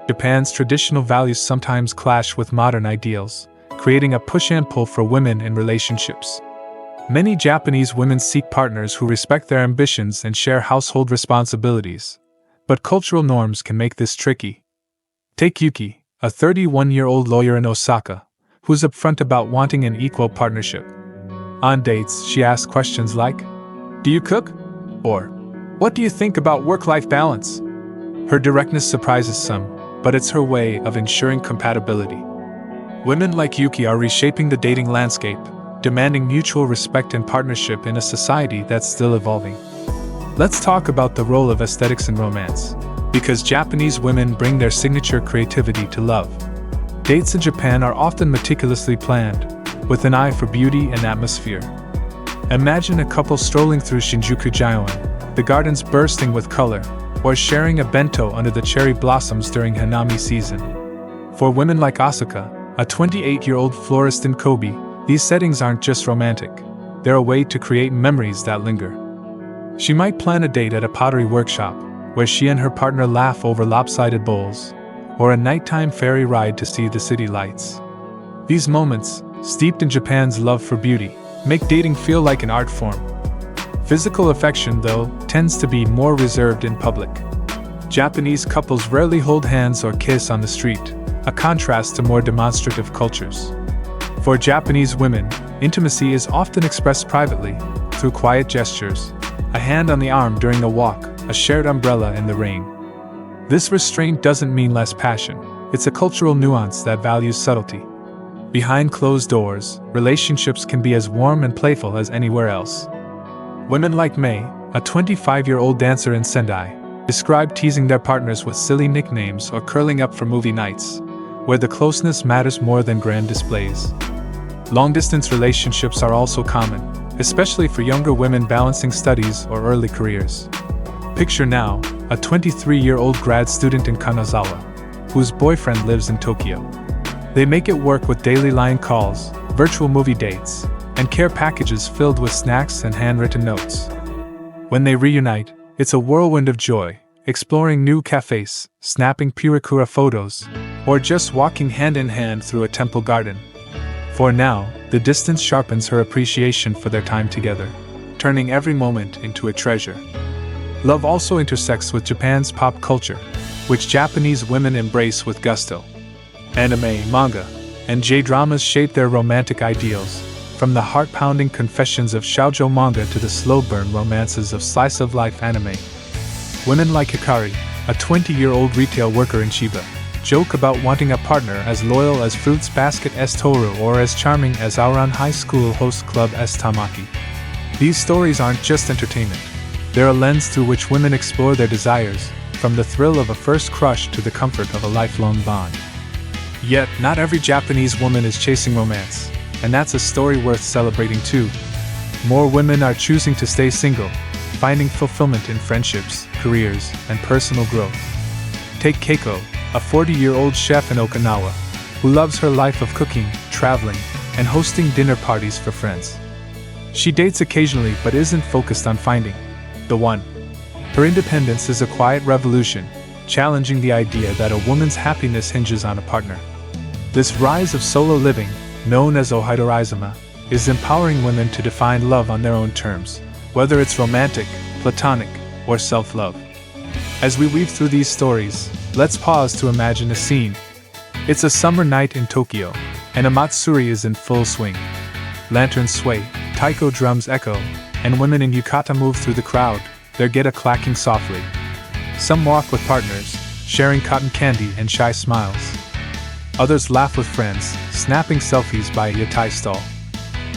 Japan's traditional values sometimes clash with modern ideals, creating a push and pull for women in relationships. Many Japanese women seek partners who respect their ambitions and share household responsibilities, but cultural norms can make this tricky. Take Yuki, a 31-year-old lawyer in Osaka, who's upfront about wanting an equal partnership. On dates, she asks questions like, "Do you cook?" or "What do you think about work-life balance?" Her directness surprises some, but it's her way of ensuring compatibility. Women like Yuki are reshaping the dating landscape, demanding mutual respect and partnership in a society that's still evolving. Let's talk about the role of aesthetics in romance, because Japanese women bring their signature creativity to love. Dates in Japan are often meticulously planned, with an eye for beauty and atmosphere. Imagine a couple strolling through Shinjuku Gyoen, the gardens bursting with color, or sharing a bento under the cherry blossoms during Hanami season. For women like Asuka, a 28-year-old florist in Kobe, these settings aren't just romantic, they're a way to create memories that linger. She might plan a date at a pottery workshop, where she and her partner laugh over lopsided bowls, or a nighttime ferry ride to see the city lights. These moments, steeped in Japan's love for beauty, make dating feel like an art form. Physical affection, though, tends to be more reserved in public. Japanese couples rarely hold hands or kiss on the street, a contrast to more demonstrative cultures. For Japanese women, intimacy is often expressed privately, through quiet gestures, a hand on the arm during a walk, a shared umbrella in the rain. This restraint doesn't mean less passion, it's a cultural nuance that values subtlety. Behind closed doors, relationships can be as warm and playful as anywhere else. Women like May, a 25-year-old dancer in Sendai, describe teasing their partners with silly nicknames or curling up for movie nights, where the closeness matters more than grand displays. Long-distance relationships are also common, especially for younger women balancing studies or early careers. Picture now, a 23-year-old grad student in Kanazawa, whose boyfriend lives in Tokyo. They make it work with daily line calls, virtual movie dates, and care packages filled with snacks and handwritten notes. When they reunite, it's a whirlwind of joy, exploring new cafes, snapping Purikura photos, or just walking hand in hand through a temple garden. For now, the distance sharpens her appreciation for their time together, turning every moment into a treasure. Love also intersects with Japan's pop culture, which Japanese women embrace with gusto. Anime, manga, and J-dramas shape their romantic ideals, from the heart-pounding confessions of shoujo manga to the slow-burn romances of slice-of-life anime. Women like Hikari, a 20-year-old retail worker in Chiba, joke about wanting a partner as loyal as Fruits Basket S Toru or as charming as Auran High School host Club S Tamaki. These stories aren't just entertainment. They're a lens through which women explore their desires, from the thrill of a first crush to the comfort of a lifelong bond. Yet, not every Japanese woman is chasing romance, and that's a story worth celebrating too. More women are choosing to stay single, finding fulfillment in friendships, careers, and personal growth. Take Keiko, a 40-year-old chef in Okinawa, who loves her life of cooking, traveling, and hosting dinner parties for friends. She dates occasionally but isn't focused on finding the one. Her independence is a quiet revolution, challenging the idea that a woman's happiness hinges on a partner. This rise of solo living, known as ohaidorizuma, is empowering women to define love on their own terms, whether it's romantic, platonic, or self-love. As we weave through these stories, let's pause to imagine a scene. It's a summer night in Tokyo, and a matsuri is in full swing. Lanterns sway, taiko drums echo, and women in yukata move through the crowd, their geta clacking softly. Some walk with partners, sharing cotton candy and shy smiles. Others laugh with friends, snapping selfies by a yatai stall.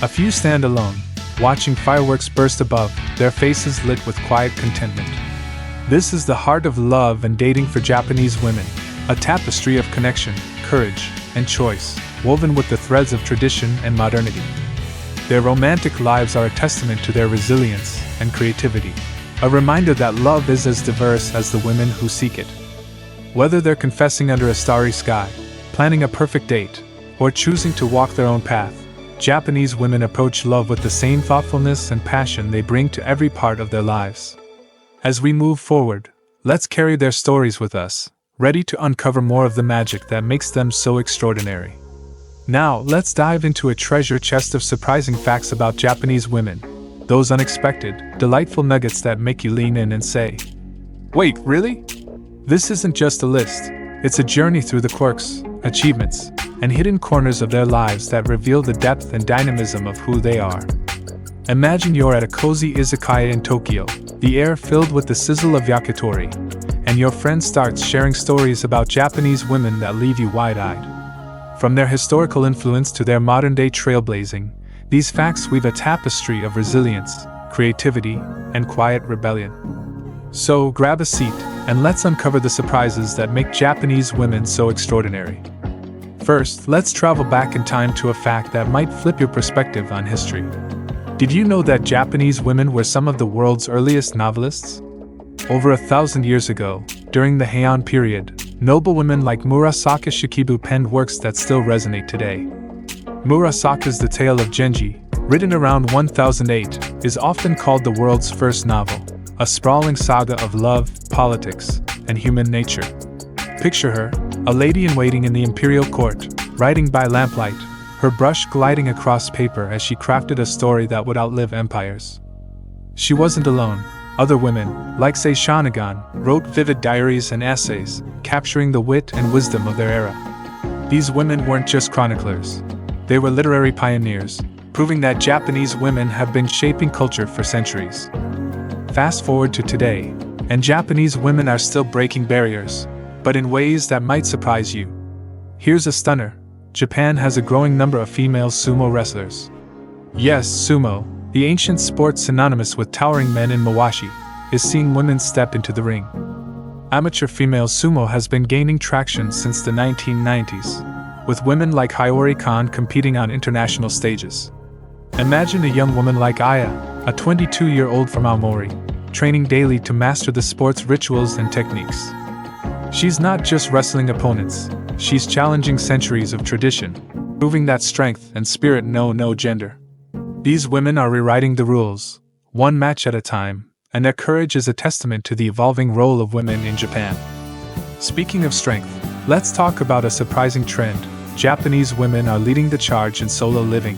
A few stand alone, watching fireworks burst above, their faces lit with quiet contentment. This is the heart of love and dating for Japanese women, a tapestry of connection, courage, and choice, woven with the threads of tradition and modernity. Their romantic lives are a testament to their resilience and creativity, a reminder that love is as diverse as the women who seek it. Whether they're confessing under a starry sky, planning a perfect date, or choosing to walk their own path, Japanese women approach love with the same thoughtfulness and passion they bring to every part of their lives. As we move forward, let's carry their stories with us, ready to uncover more of the magic that makes them so extraordinary. Now, let's dive into a treasure chest of surprising facts about Japanese women, those unexpected, delightful nuggets that make you lean in and say, "Wait, really?" This isn't just a list, it's a journey through the quirks, achievements, and hidden corners of their lives that reveal the depth and dynamism of who they are. Imagine you're at a cozy izakaya in Tokyo, the air filled with the sizzle of yakitori, and your friend starts sharing stories about Japanese women that leave you wide-eyed. From their historical influence to their modern-day trailblazing, these facts weave a tapestry of resilience, creativity, and quiet rebellion. So, grab a seat, and let's uncover the surprises that make Japanese women so extraordinary. First, let's travel back in time to a fact that might flip your perspective on history. Did you know that Japanese women were some of the world's earliest novelists? Over 1,000 years ago, during the Heian period, noblewomen like Murasaka Shikibu penned works that still resonate today. Murasaka's The Tale of Genji, written around 1008, is often called the world's first novel, a sprawling saga of love, politics, and human nature. Picture her, a lady-in-waiting in the imperial court, writing by lamplight, her brush gliding across paper as she crafted a story that would outlive empires. She wasn't alone. Other women, like Sei Shanagan, wrote vivid diaries and essays, capturing the wit and wisdom of their era. These women weren't just chroniclers. They were literary pioneers, proving that Japanese women have been shaping culture for centuries. Fast forward to today, and Japanese women are still breaking barriers, but in ways that might surprise you. Here's a stunner. Japan has a growing number of female sumo wrestlers. Yes, sumo, the ancient sport synonymous with towering men in mawashi, is seeing women step into the ring. Amateur female sumo has been gaining traction since the 1990s, with women like Hiyori Kan competing on international stages. Imagine a young woman like Aya, a 22-year-old from Aomori, training daily to master the sport's rituals and techniques. She's not just wrestling opponents, she's challenging centuries of tradition, proving that strength and spirit know no gender. These women are rewriting the rules, one match at a time, and their courage is a testament to the evolving role of women in Japan. Speaking of strength, let's talk about a surprising trend. Japanese women are leading the charge in solo living.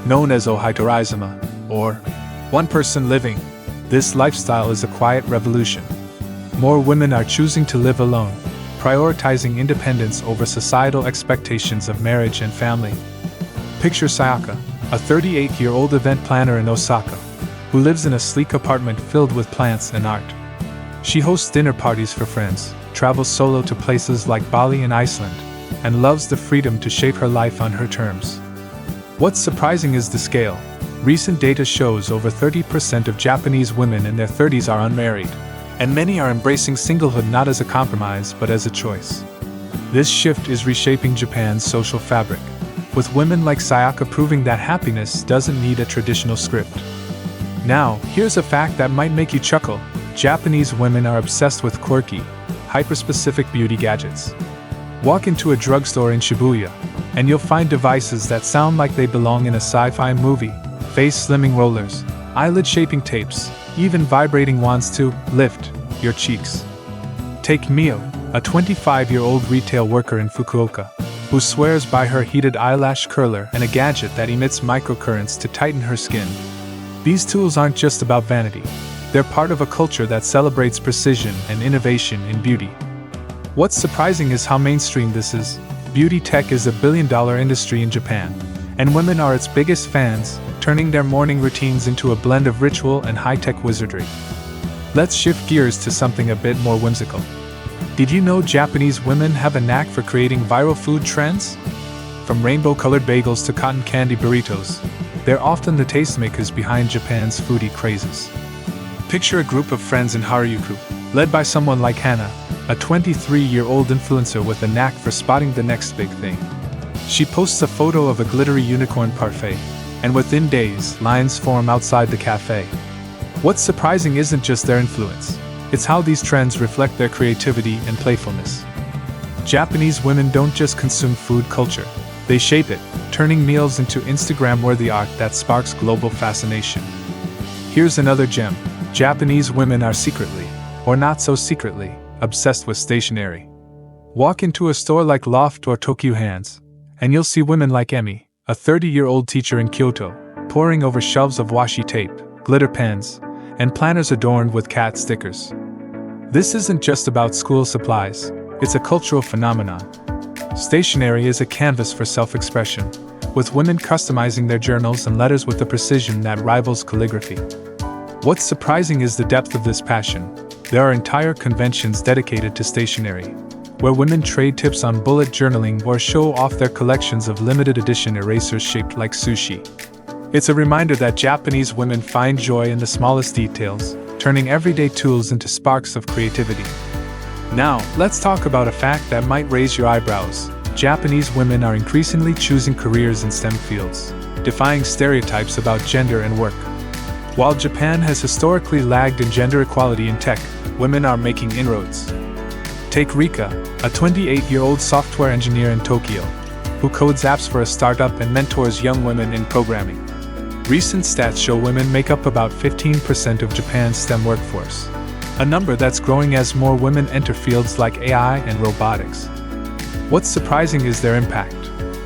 Known as ohitorizuma, or one-person living, this lifestyle is a quiet revolution. More women are choosing to live alone, prioritizing independence over societal expectations of marriage and family. Picture Sayaka, a 38-year-old event planner in Osaka, who lives in a sleek apartment filled with plants and art. She hosts dinner parties for friends, travels solo to places like Bali and Iceland, and loves the freedom to shape her life on her terms. What's surprising is the scale. Recent data shows over 30% of Japanese women in their 30s are unmarried, and many are embracing singlehood not as a compromise but as a choice. This shift is reshaping Japan's social fabric, with women like Sayaka proving that happiness doesn't need a traditional script. Now, here's a fact that might make you chuckle. Japanese women are obsessed with quirky, hyper-specific beauty gadgets. Walk into a drugstore in Shibuya, and you'll find devices that sound like they belong in a sci-fi movie. Face slimming rollers, eyelid shaping tapes, even vibrating wands to lift your cheeks. Take Mio, a 25-year-old retail worker in Fukuoka, who swears by her heated eyelash curler and a gadget that emits microcurrents to tighten her skin. These tools aren't just about vanity. They're part of a culture that celebrates precision and innovation in beauty. What's surprising is how mainstream this is. Beauty tech is a billion-dollar industry in Japan, and women are its biggest fans, turning their morning routines into a blend of ritual and high-tech wizardry. Let's shift gears to something a bit more whimsical. Did you know Japanese women have a knack for creating viral food trends? From rainbow-colored bagels to cotton candy burritos, they're often the tastemakers behind Japan's foodie crazes. Picture a group of friends in Harajuku, led by someone like Hana, a 23-year-old influencer with a knack for spotting the next big thing. She posts a photo of a glittery unicorn parfait, and within days, lines form outside the cafe. What's surprising isn't just their influence, it's how these trends reflect their creativity and playfulness. Japanese women don't just consume food culture, they shape it, turning meals into Instagram-worthy art that sparks global fascination. Here's another gem. Japanese women are secretly, or not so secretly, obsessed with stationery. Walk into a store like Loft or Tokyo Hands, and you'll see women like Emi, a 30-year-old teacher in Kyoto, poring over shelves of washi tape, glitter pens, and planners adorned with cat stickers. This isn't just about school supplies, it's a cultural phenomenon. Stationery is a canvas for self-expression, with women customizing their journals and letters with a precision that rivals calligraphy. What's surprising is the depth of this passion. There are entire conventions dedicated to stationery, where women trade tips on bullet journaling or show off their collections of limited edition erasers shaped like sushi. It's a reminder that Japanese women find joy in the smallest details, turning everyday tools into sparks of creativity. Now, let's talk about a fact that might raise your eyebrows. Japanese women are increasingly choosing careers in STEM fields, defying stereotypes about gender and work. While Japan has historically lagged in gender equality in tech, women are making inroads. Take Rika, a 28-year-old software engineer in Tokyo, who codes apps for a startup and mentors young women in programming. Recent stats show women make up about 15% of Japan's STEM workforce, a number that's growing as more women enter fields like AI and robotics. What's surprising is their impact.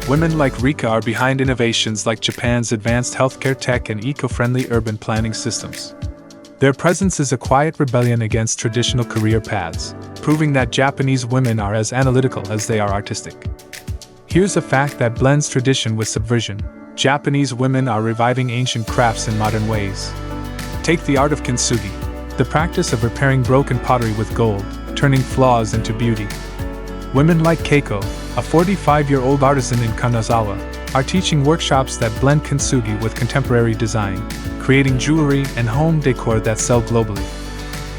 Women like Rika are behind innovations like Japan's advanced healthcare tech and eco-friendly urban planning systems. Their presence is a quiet rebellion against traditional career paths, proving that Japanese women are as analytical as they are artistic. Here's a fact that blends tradition with subversion. Japanese women are reviving ancient crafts in modern ways. Take the art of kintsugi, the practice of repairing broken pottery with gold, turning flaws into beauty. Women like Keiko, a 45-year-old artisan in Kanazawa, are teaching workshops that blend kintsugi with contemporary design, creating jewelry and home decor that sell globally.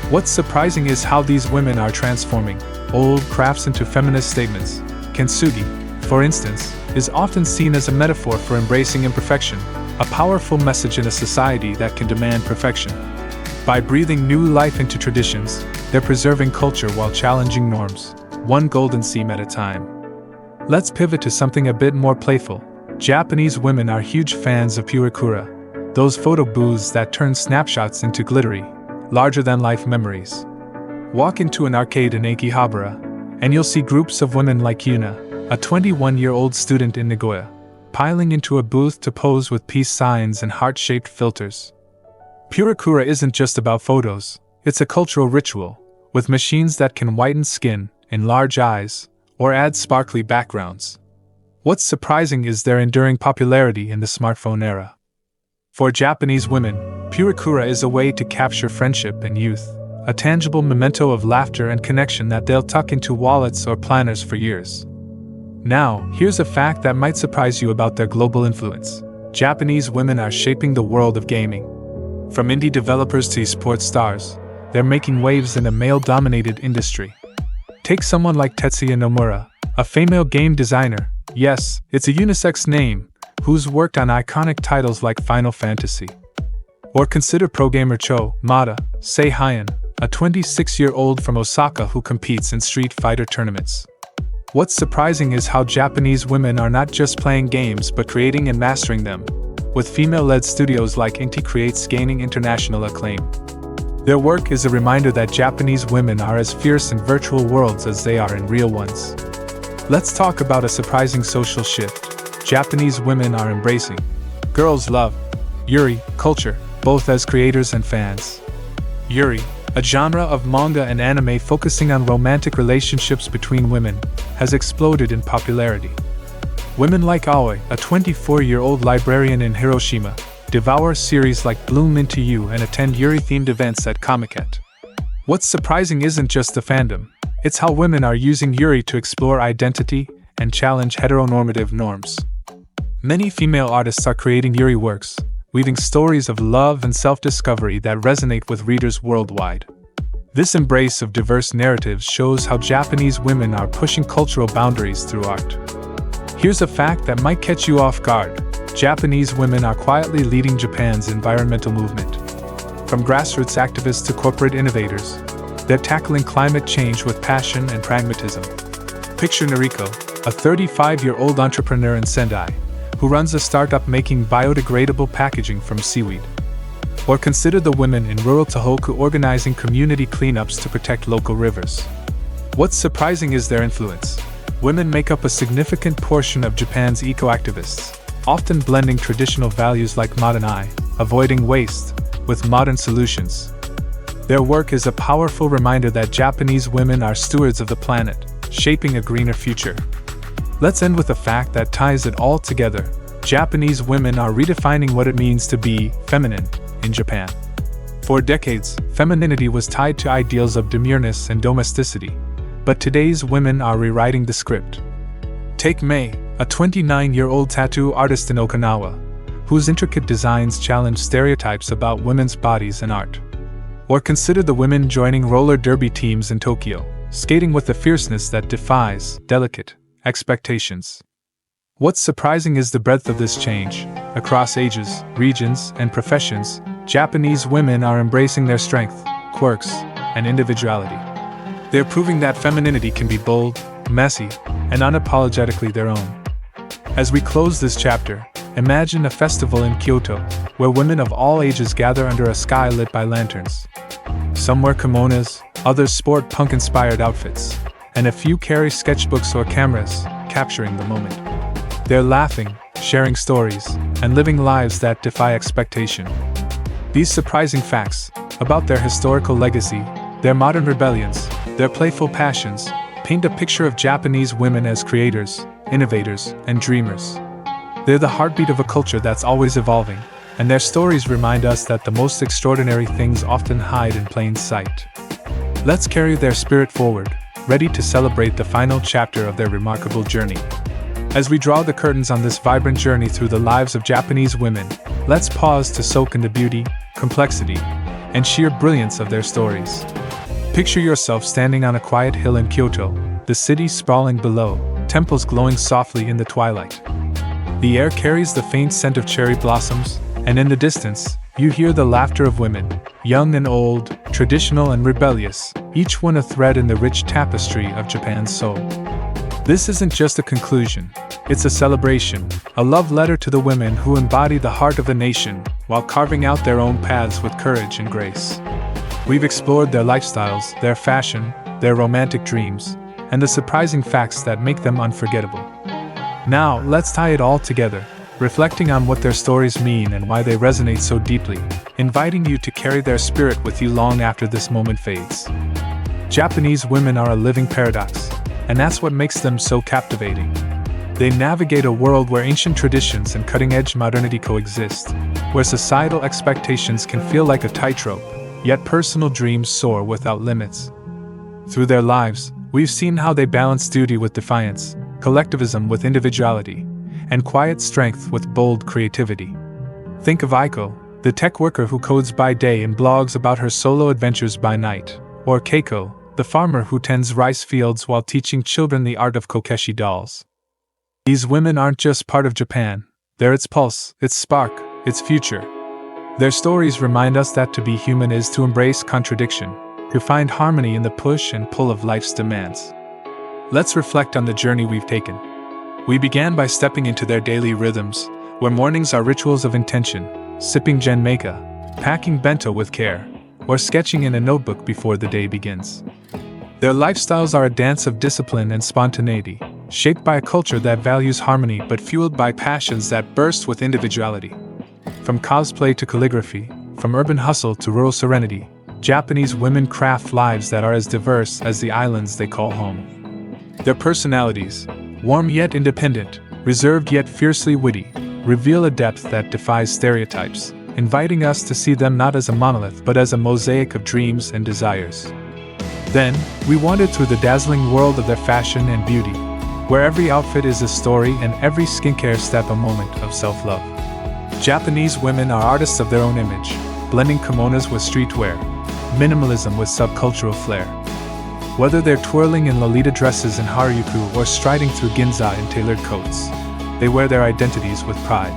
What's surprising is how these women are transforming old crafts into feminist statements. Kintsugi, for instance, is often seen as a metaphor for embracing imperfection, a powerful message in a society that can demand perfection. By breathing new life into traditions, they're preserving culture while challenging norms, one golden seam at a time. Let's pivot to something a bit more playful. Japanese women are huge fans of purekura, those photo booths that turn snapshots into glittery, larger-than-life memories. Walk into an arcade in Akihabara, and you'll see groups of women like Yuna, a 21-year-old student in Nagoya, piling into a booth to pose with peace signs and heart-shaped filters. Purekura isn't just about photos, it's a cultural ritual, with machines that can whiten skin, enlarge eyes, or add sparkly backgrounds. What's surprising is their enduring popularity in the smartphone era. For Japanese women, purekura is a way to capture friendship and youth, a tangible memento of laughter and connection that they'll tuck into wallets or planners for years. Now, here's a fact that might surprise you about their global influence. Japanese women are shaping the world of gaming. From indie developers to esports stars, they're making waves in a male-dominated industry. Take someone like Tetsuya Nomura, a female game designer, yes, it's a unisex name, who's worked on iconic titles like Final Fantasy. Or consider pro gamer Cho Mada Seihayan, a 26-year-old from Osaka who competes in Street Fighter tournaments. What's surprising is how Japanese women are not just playing games but creating and mastering them, with female-led studios like Inti Creates gaining international acclaim. Their work is a reminder that Japanese women are as fierce in virtual worlds as they are in real ones. Let's talk about a surprising social shift Japanese women are embracing. Girls love yuri culture, both as creators and fans. Yuri, a genre of manga and anime focusing on romantic relationships between women, has exploded in popularity. Women like Aoi, a 24-year-old librarian in Hiroshima, devour series like Bloom Into You and attend Yuri-themed events at Comiket. What's surprising isn't just the fandom, it's how women are using Yuri to explore identity and challenge heteronormative norms. Many female artists are creating Yuri works, weaving stories of love and self-discovery that resonate with readers worldwide. This embrace of diverse narratives shows how Japanese women are pushing cultural boundaries through art. Here's a fact that might catch you off guard. Japanese women are quietly leading Japan's environmental movement. From grassroots activists to corporate innovators, they're tackling climate change with passion and pragmatism. Picture Noriko, a 35-year-old entrepreneur in Sendai, who runs a startup making biodegradable packaging from seaweed. Or consider the women in rural Tohoku organizing community cleanups to protect local rivers. What's surprising is their influence. Women make up a significant portion of Japan's eco-activists, often blending traditional values like modernity, avoiding waste, with modern solutions. Their work is a powerful reminder that Japanese women are stewards of the planet, shaping a greener future. Let's end with a fact that ties it all together. Japanese women are redefining what it means to be feminine in Japan. For decades, femininity was tied to ideals of demureness and domesticity, but today's women are rewriting the script. Take Mei, a 29-year-old tattoo artist in Okinawa, whose intricate designs challenge stereotypes about women's bodies and art. Or consider the women joining roller derby teams in Tokyo, skating with a fierceness that defies delicate expectations. What's surprising is the breadth of this change. Across ages, regions, and professions, Japanese women are embracing their strength, quirks, and individuality. They're proving that femininity can be bold, messy, and unapologetically their own. As we close this chapter, imagine a festival in Kyoto, where women of all ages gather under a sky lit by lanterns. Some wear kimonos, others sport punk-inspired outfits, and a few carry sketchbooks or cameras, capturing the moment. They're laughing, sharing stories, and living lives that defy expectation. These surprising facts, about their historical legacy, their modern rebellions, their playful passions, paint a picture of Japanese women as creators, innovators, and dreamers. They're the heartbeat of a culture that's always evolving, and their stories remind us that the most extraordinary things often hide in plain sight. Let's carry their spirit forward, ready to celebrate the final chapter of their remarkable journey. As we draw the curtains on this vibrant journey through the lives of Japanese women, let's pause to soak in the beauty, complexity, and sheer brilliance of their stories. Picture yourself standing on a quiet hill in Kyoto, the city sprawling below, temples glowing softly in the twilight. The air carries the faint scent of cherry blossoms, and in the distance, you hear the laughter of women, young and old, traditional and rebellious, each one a thread in the rich tapestry of Japan's soul. This isn't just a conclusion, it's a celebration, a love letter to the women who embody the heart of a nation while carving out their own paths with courage and grace. We've explored their lifestyles, their fashion, their romantic dreams, and the surprising facts that make them unforgettable. Now, let's tie it all together, reflecting on what their stories mean and why they resonate so deeply, inviting you to carry their spirit with you long after this moment fades. Japanese women are a living paradox, and that's what makes them so captivating. They navigate a world where ancient traditions and cutting-edge modernity coexist, where societal expectations can feel like a tightrope, yet personal dreams soar without limits. Through their lives, we've seen how they balance duty with defiance, collectivism with individuality, and quiet strength with bold creativity. Think of Aiko, the tech worker who codes by day and blogs about her solo adventures by night, or Keiko, the farmer who tends rice fields while teaching children the art of kokeshi dolls. These women aren't just part of Japan, they're its pulse, its spark, its future. Their stories remind us that to be human is to embrace contradiction, to find harmony in the push and pull of life's demands. Let's reflect on the journey we've taken. We began by stepping into their daily rhythms, where mornings are rituals of intention, sipping genmeicha, packing bento with care, or sketching in a notebook before the day begins. Their lifestyles are a dance of discipline and spontaneity, shaped by a culture that values harmony but fueled by passions that burst with individuality. From cosplay to calligraphy, from urban hustle to rural serenity, Japanese women craft lives that are as diverse as the islands they call home. Their personalities, warm yet independent, reserved yet fiercely witty, reveal a depth that defies stereotypes, inviting us to see them not as a monolith but as a mosaic of dreams and desires. Then, we wandered through the dazzling world of their fashion and beauty, where every outfit is a story and every skincare step a moment of self-love. Japanese women are artists of their own image, blending kimonos with streetwear, minimalism with subcultural flair. Whether they're twirling in Lolita dresses in Harajuku or striding through Ginza in tailored coats, they wear their identities with pride.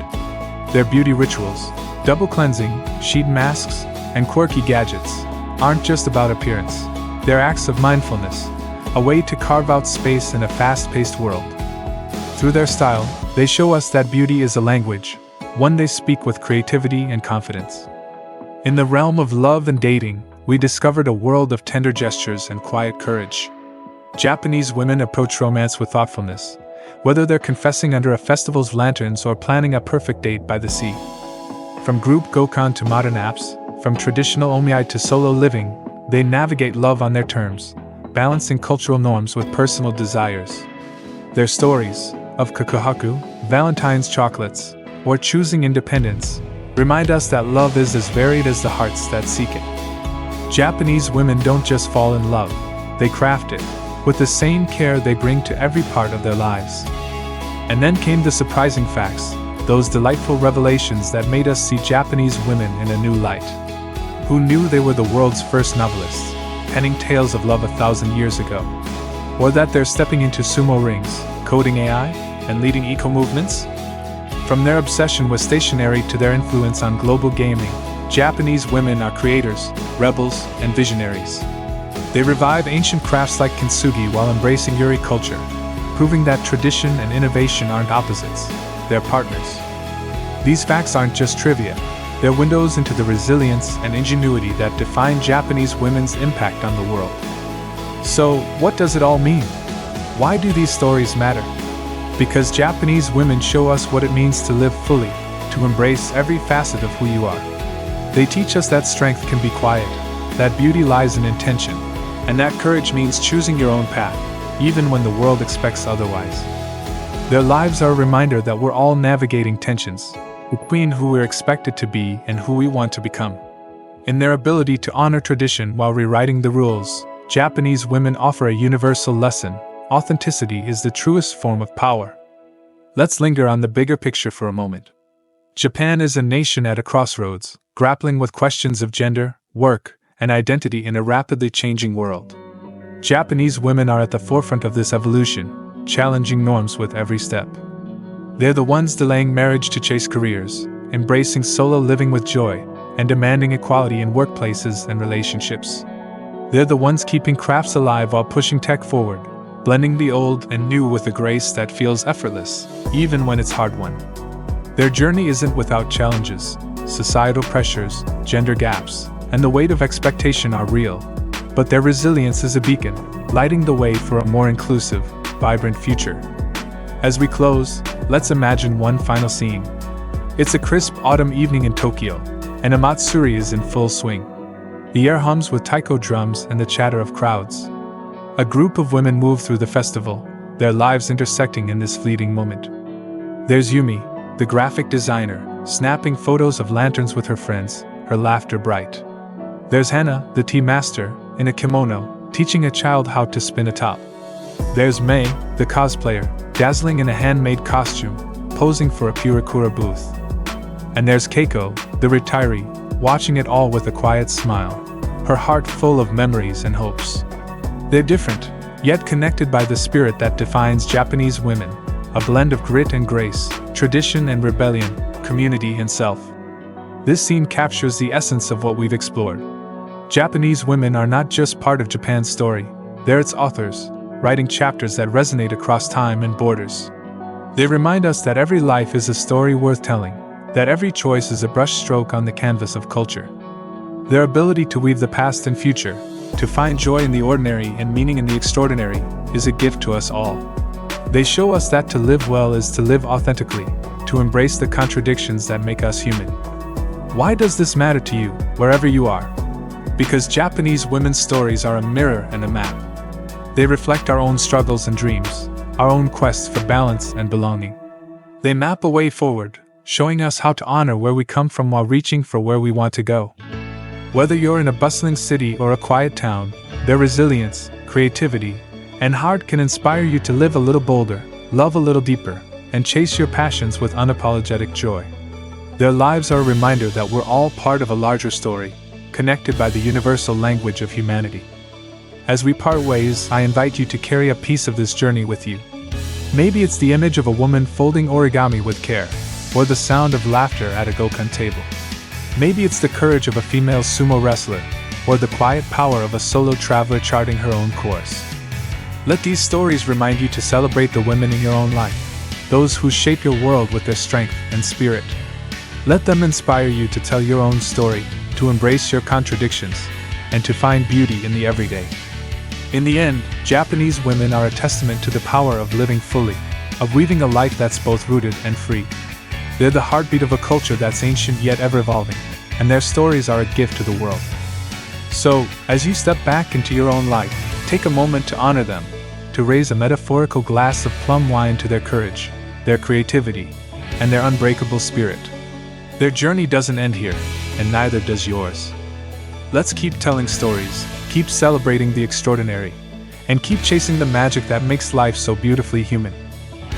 Their beauty rituals, double cleansing, sheet masks, and quirky gadgets, aren't just about appearance. They're acts of mindfulness, a way to carve out space in a fast-paced world. Through their style, they show us that beauty is a language, one they speak with creativity and confidence. In the realm of love and dating, we discovered a world of tender gestures and quiet courage. Japanese women approach romance with thoughtfulness, whether they're confessing under a festival's lanterns or planning a perfect date by the sea. From group gokhan to modern apps, from traditional omiai to solo living, they navigate love on their terms, balancing cultural norms with personal desires. Their stories, of kakuhaku, Valentine's chocolates, or choosing independence, remind us that love is as varied as the hearts that seek it. Japanese women don't just fall in love, they craft it, with the same care they bring to every part of their lives. And then came the surprising facts, those delightful revelations that made us see Japanese women in a new light. Who knew they were the world's first novelists, penning tales of love 1,000 years ago? Or that they're stepping into sumo rings, coding AI, and leading eco-movements? From their obsession with stationery to their influence on global gaming, Japanese women are creators, rebels, and visionaries. They revive ancient crafts like kintsugi while embracing yuri culture, proving that tradition and innovation aren't opposites, they're partners. These facts aren't just trivia, they're windows into the resilience and ingenuity that define Japanese women's impact on the world. So, what does it all mean? Why do these stories matter? Because Japanese women show us what it means to live fully, to embrace every facet of who you are. They teach us that strength can be quiet, that beauty lies in intention, and that courage means choosing your own path, even when the world expects otherwise. Their lives are a reminder that we're all navigating tensions, the queen who we're expected to be and who we want to become. In their ability to honor tradition while rewriting the rules, Japanese women offer a universal lesson: authenticity is the truest form of power. Let's linger on the bigger picture for a moment. Japan is a nation at a crossroads, grappling with questions of gender, work, and identity in a rapidly changing world. Japanese women are at the forefront of this evolution, challenging norms with every step. They're the ones delaying marriage to chase careers, embracing solo living with joy, and demanding equality in workplaces and relationships. They're the ones keeping crafts alive while pushing tech forward, blending the old and new with a grace that feels effortless, even when it's hard-won. Their journey isn't without challenges. Societal pressures, gender gaps, and the weight of expectation are real, but their resilience is a beacon, lighting the way for a more inclusive, vibrant future. As we close, let's imagine one final scene. It's a crisp autumn evening in Tokyo, and a matsuri is in full swing. The air hums with taiko drums and the chatter of crowds. A group of women move through the festival, their lives intersecting in this fleeting moment. There's Yumi, the graphic designer, snapping photos of lanterns with her friends, her laughter bright. There's Hana, the tea master, in a kimono, teaching a child how to spin a top. There's Mei, the cosplayer, dazzling in a handmade costume, posing for a Purikura booth. And there's Keiko, the retiree, watching it all with a quiet smile, her heart full of memories and hopes. They're different, yet connected by the spirit that defines Japanese women, a blend of grit and grace, tradition and rebellion, community and self. This scene captures the essence of what we've explored. Japanese women are not just part of Japan's story, they're its authors, writing chapters that resonate across time and borders. They remind us that every life is a story worth telling, that every choice is a brushstroke on the canvas of culture. Their ability to weave the past and future, to find joy in the ordinary and meaning in the extraordinary, is a gift to us all. They show us that to live well is to live authentically, to embrace the contradictions that make us human. Why does this matter to you, wherever you are? Because Japanese women's stories are a mirror and a map. They reflect our own struggles and dreams, our own quest for balance and belonging. They map a way forward, showing us how to honor where we come from while reaching for where we want to go. Whether you're in a bustling city or a quiet town, their resilience, creativity, and heart can inspire you to live a little bolder, love a little deeper, and chase your passions with unapologetic joy. Their lives are a reminder that we're all part of a larger story, connected by the universal language of humanity. As we part ways, I invite you to carry a piece of this journey with you. Maybe it's the image of a woman folding origami with care, or the sound of laughter at a gokan table. Maybe it's the courage of a female sumo wrestler, or the quiet power of a solo traveler charting her own course. Let these stories remind you to celebrate the women in your own life, those who shape your world with their strength and spirit. Let them inspire you to tell your own story, to embrace your contradictions, and to find beauty in the everyday. In the end, Japanese women are a testament to the power of living fully, of weaving a life that's both rooted and free. They're the heartbeat of a culture that's ancient yet ever-evolving, and their stories are a gift to the world. So, as you step back into your own life, take a moment to honor them, to raise a metaphorical glass of plum wine to their courage, their creativity, and their unbreakable spirit. Their journey doesn't end here, and neither does yours. Let's keep telling stories, keep celebrating the extraordinary, and keep chasing the magic that makes life so beautifully human.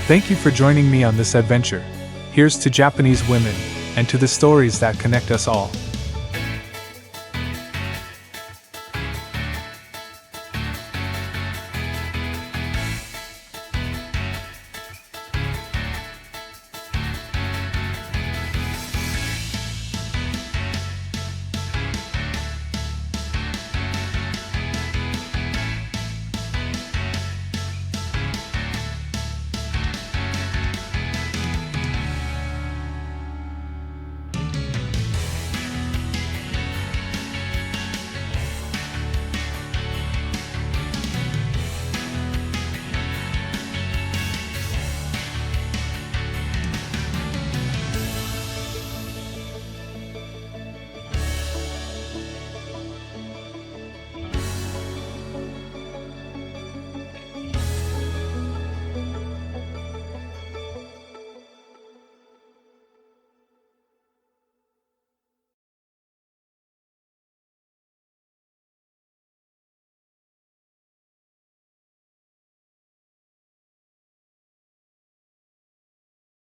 Thank you for joining me on this adventure. Here's to Japanese women, and to the stories that connect us all.